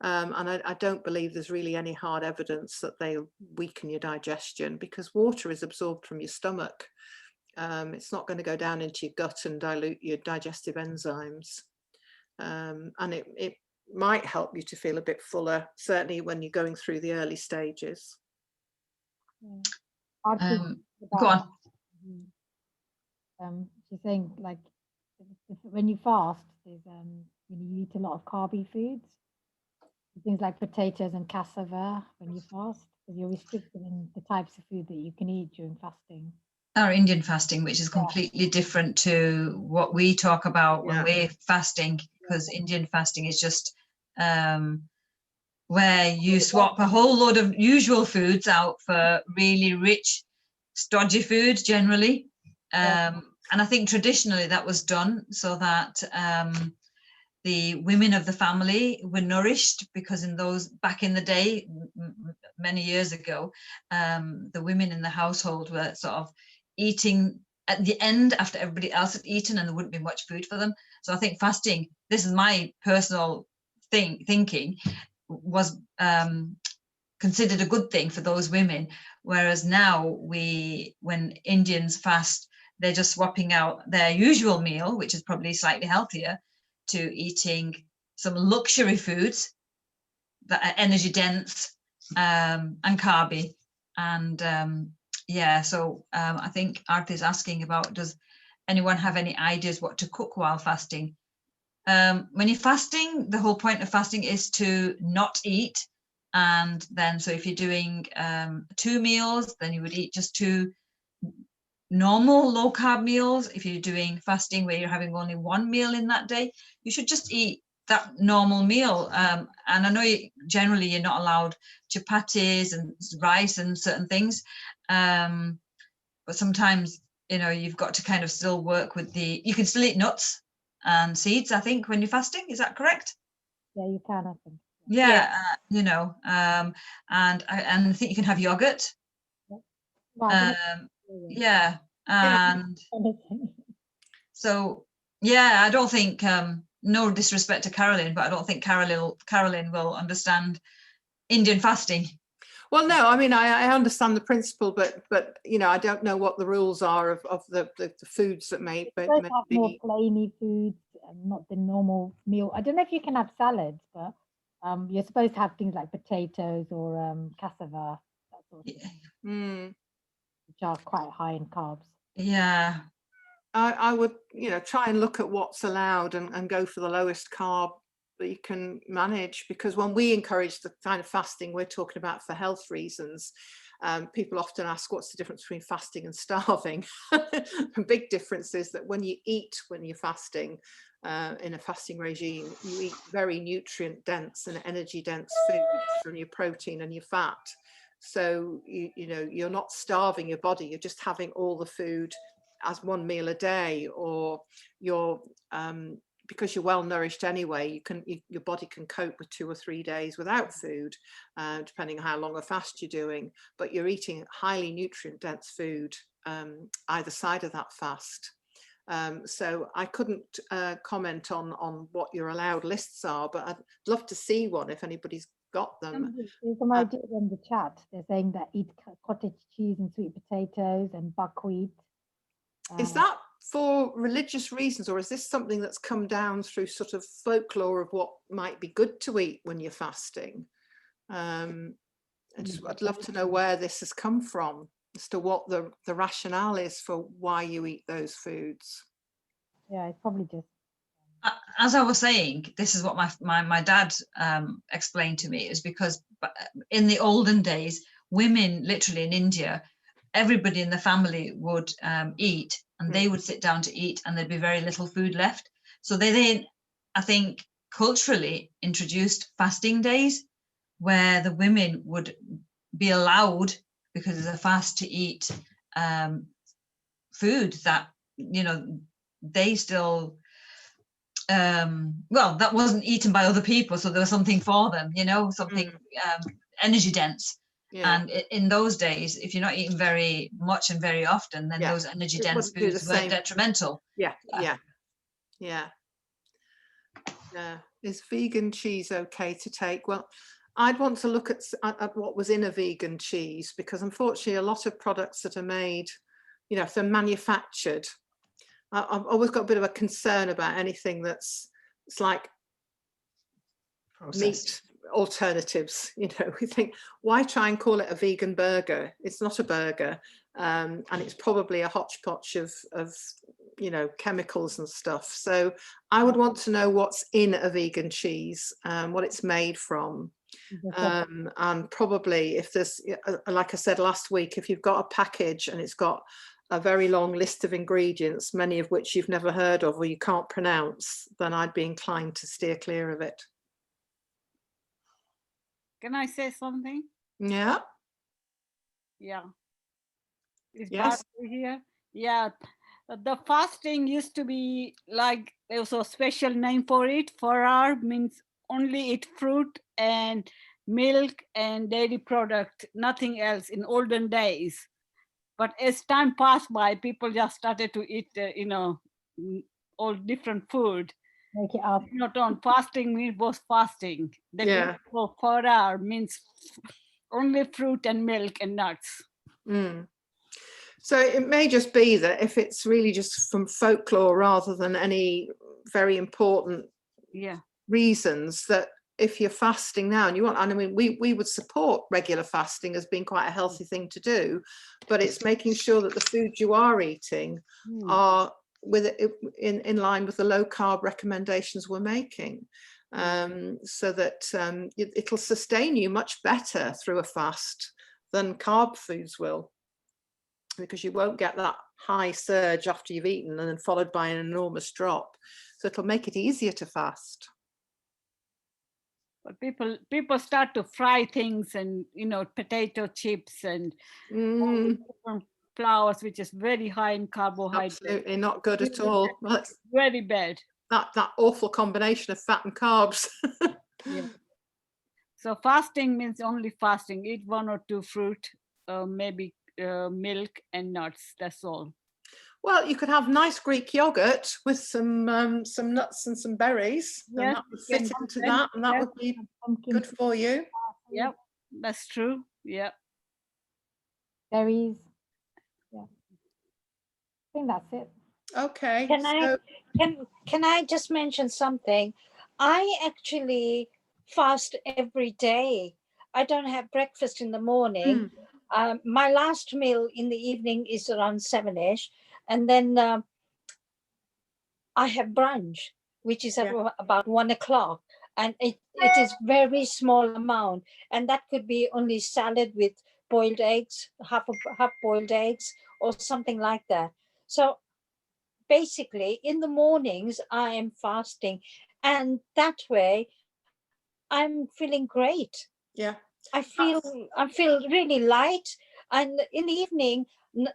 And I don't believe there's really any hard evidence that they weaken your digestion, because water is absorbed from your stomach. It's not going to go down into your gut and dilute your digestive enzymes. And it might help you to feel a bit fuller, certainly when you're going through the early stages. Go on. She's saying, like, when you fast, there's you eat a lot of carby foods, things like potatoes and cassava when you fast, because you're restricted in the types of food that you can eat during fasting. Our Indian fasting, which is completely different to what we talk about when we're fasting, because Indian fasting is just where you swap a whole load of usual foods out for really rich, stodgy foods generally. And I think traditionally that was done so that the women of the family were nourished, because back in the day, many years ago, the women in the household were sort of eating at the end after everybody else had eaten, and there wouldn't be much food for them. So I think fasting, this is my personal thinking, was considered a good thing for those women, whereas now when Indians fast, they're just swapping out their usual meal, which is probably slightly healthier, to eating some luxury foods that are energy dense and carby. And so I think Arthur is asking about, does anyone have any ideas what to cook while fasting? When you're fasting, the whole point of fasting is to not eat. And then, so if you're doing 2 meals, then you would eat just 2 normal low carb meals. If you're doing fasting where you're having only 1 meal in that day, you should just eat that normal meal. And I know generally you're not allowed chapatis and rice and certain things, but sometimes you've got to kind of still work with you can still eat nuts and seeds, I think, when you're fasting. Is that correct? Yeah, you can, I think. Yeah, and I think you can have yogurt. Yeah, and so I don't think, no disrespect to Carolyn, but I don't think Carolyn will understand Indian fasting. Well, no, I mean, I understand the principle, but I don't know what the rules are of the foods that may be. Have more plainy foods, not the normal meal. I don't know if you can have salads, but you're supposed to have things like potatoes or cassava, that sort of thing, which are quite high in carbs. Yeah. I would, try and look at what's allowed and go for the lowest carb that you can manage, because when we encourage the kind of fasting we're talking about for health reasons, people often ask, what's the difference between fasting and starving? The big difference is that when you eat when you're fasting, in a fasting regime, you eat very nutrient dense and energy dense foods from your protein and your fat. So you're not starving your body, you're just having all the food as 1 meal a day, or you're because you're well nourished anyway, your body can cope with 2 or 3 days without food, depending on how long a fast you're doing, but you're eating highly nutrient dense food either side of that fast. So I couldn't comment on what your allowed lists are, but I'd love to see one if anybody's got them. There's some ideas in the chat. They're saying that eat cottage cheese and sweet potatoes and buckwheat. Is that for religious reasons, or is this something that's come down through sort of folklore of what might be good to eat when you're fasting? I'd love to know where this has come from. as to what the rationale is for why you eat those foods. Yeah, it's probably just. As I was saying, this is what my dad explained to me, is because in the olden days, women literally in India, everybody in the family would eat, and they would sit down to eat, and there'd be very little food left. So they then, I think, culturally introduced fasting days, where the women would be allowed, because it's a fast, to eat food that, you know, they still well, that wasn't eaten by other people, so there was something for them, you know, something energy dense. Yeah. And in those days, if you're not eating very much and very often, then those energy dense foods were detrimental. Yeah. Is vegan cheese okay to take? Well, I'd want to look at what was in a vegan cheese, because unfortunately a lot of products that are made, you know, if they're manufactured, I've always got a bit of a concern about anything that's, it's like Processed. meat alternatives. You know, we think, why try and call it a vegan burger? It's not a burger, and it's probably a hodgepodge of you know, chemicals and stuff. So I would want to know what's in a vegan cheese, what it's made from. And probably if there's, like I said last week, if you've got a package and it's got a very long list of ingredients, many of which you've never heard of or you can't pronounce, then I'd be inclined to steer clear of it. Can I say something? Yeah. Yeah. Is Yes. Barbara here? Yeah. The fasting used to be like, there was a special name for it. Farar means only eat fruit and milk and dairy product, nothing else in olden days. But as time passed by, people just started to eat, you know, all different food. Make it up. Not on fasting means was fasting. The Yeah. for farar means only fruit and milk and nuts. So it may just be that if it's really just from folklore rather than any very important reasons, that if you're fasting now and you want, and I mean, we would support regular fasting as being quite a healthy thing to do, but it's making sure that the foods you are eating are with it in line with the low carb recommendations we're making, so that it'll sustain you much better through a fast than carb foods will, because you won't get that high surge after you've eaten and then followed by an enormous drop. So it'll make it easier to fast. But people start to fry things, and you know, potato chips and different flours, which is very high in carbohydrates. Absolutely not good at all. Well, very bad. That awful combination of fat and carbs. Yeah. So fasting means only fasting. Eat 1 or 2 fruit, maybe milk and nuts. That's all. Well, you could have nice Greek yogurt with some nuts and some berries, and that would fit into that, and that would be good for you. Yep, that's true. Yeah. Berries. Yeah. I think that's it. Okay. Can I just mention something? I actually fast every day. I don't have breakfast in the morning. My last meal in the evening is around 7ish, and then I have brunch, which is about 1 o'clock, and it is very small amount, and that could be only salad with boiled eggs, half boiled eggs, or something like that. So basically, in the mornings, I am fasting, and that way, I'm feeling great. Yeah, I feel really light, and in the evening, in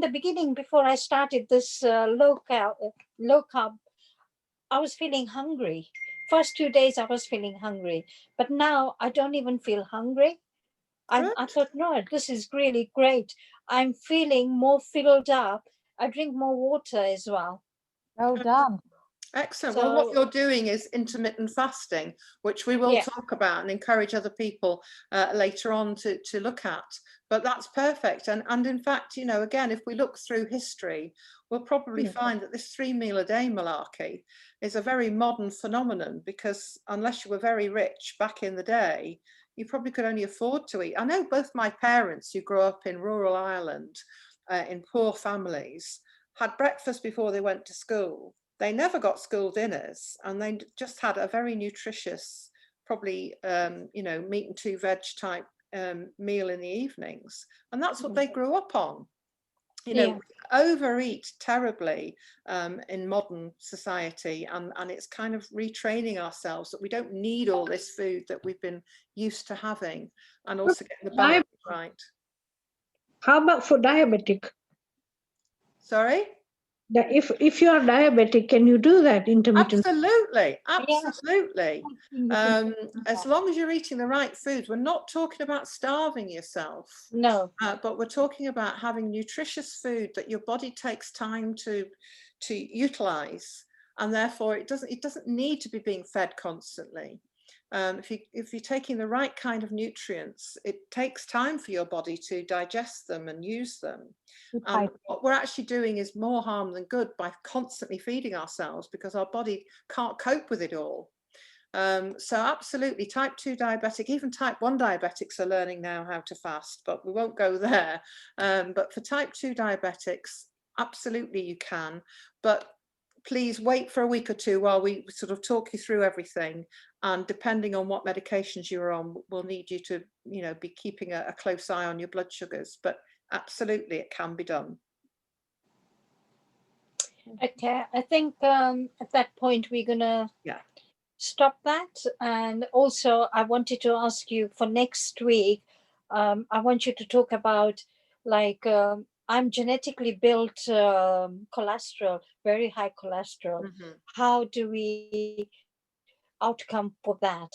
the beginning, before I started this low carb, I was feeling hungry. First 2 days, I was feeling hungry, but now I don't even feel hungry. I thought, no, this is really great. I'm feeling more filled up. I drink more water as well. Well done. Excellent. Well, what you're doing is intermittent fasting, which we will talk about and encourage other people later on to look at. But that's perfect. And in fact, you know, again, if we look through history, we'll probably find that this 3 meal a day malarkey is a very modern phenomenon, because unless you were very rich back in the day, you probably could only afford to eat. I know both my parents, who grew up in rural Ireland, in poor families, had breakfast before they went to school. They never got school dinners, and they just had a very nutritious, probably, you know, meat and 2 veg type meal in the evenings. And that's what they grew up on. You know, we overeat terribly in modern society, and it's kind of retraining ourselves that we don't need all this food that we've been used to having, and also getting the balance right. How about for diabetic? Sorry? If you are diabetic, can you do that intermittent? Absolutely, absolutely. As long as you're eating the right food. We're not talking about starving yourself. No. But we're talking about having nutritious food that your body takes time to utilize, and therefore it doesn't need to be being fed constantly. If you're taking the right kind of nutrients, it takes time for your body to digest them and use them. And what we're actually doing is more harm than good by constantly feeding ourselves, because our body can't cope with it all. So absolutely, type 2 diabetic, even type 1 diabetics are learning now how to fast, but we won't go there. But for type 2 diabetics, absolutely you can, but please wait for a week or two while we sort of talk you through everything. And depending on what medications you're on, we'll need you to, you know, be keeping a close eye on your blood sugars, but absolutely it can be done. Okay, I think at that point we're gonna stop that. And also I wanted to ask you for next week, I want you to talk about, like, I'm genetically built cholesterol, very high cholesterol. How do we outcome for that?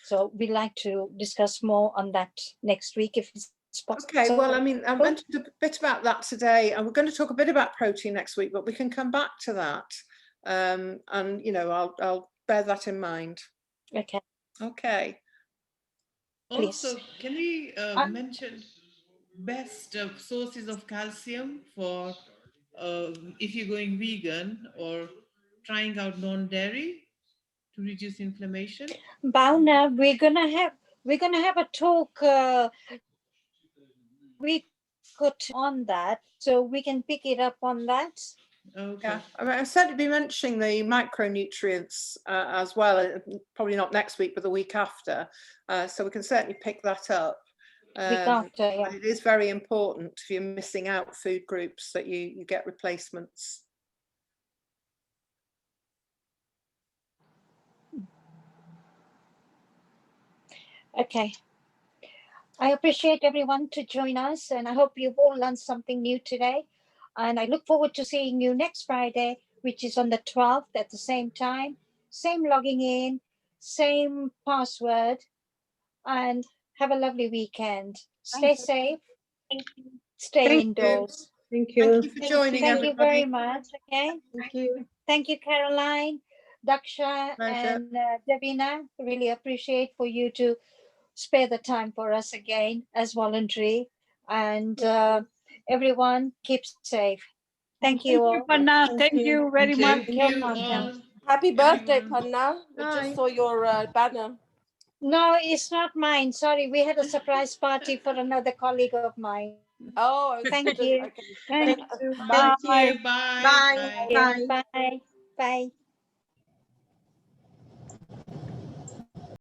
So we'd like to discuss more on that next week if it's possible. Okay, well, I mean, I mentioned a bit about that today, and we're going to talk a bit about protein next week, but we can come back to that. And, you know, I'll bear that in mind. Okay. Okay. Also, can we mention best sources of calcium for if you're going vegan or trying out non-dairy to reduce inflammation? Panna, we're gonna have a talk we could on that, so we can pick it up on that. Okay. Yeah, I mean, I'll certainly be mentioning the micronutrients as well, probably not next week, but the week after. So we can certainly pick that up. Week after, yeah. And it is very important if you're missing out food groups that you get replacements. Okay. I appreciate everyone to join us, and I hope you've all learned something new today. And I look forward to seeing you next Friday, which is on the 12th at the same time, same logging in, same password, and have a lovely weekend. Stay safe. Stay indoors. Thank you. Thank you for joining, Thank everybody. you very much. Okay. Thank you. Thank you, Caroline, Daxa, Pleasure. and Devina. Really appreciate for you to spare the time for us again as voluntary. And everyone, keep safe. Thank you all. Panna, thank you very much. Thank you all. Happy birthday, everyone. Panna. We Bye. just saw your banner. No, it's not mine. Sorry, we had a surprise party for another colleague of mine. Oh, Thank you. Okay. Thank you. Thank Bye. you. Bye. Bye. Bye. Bye. Bye.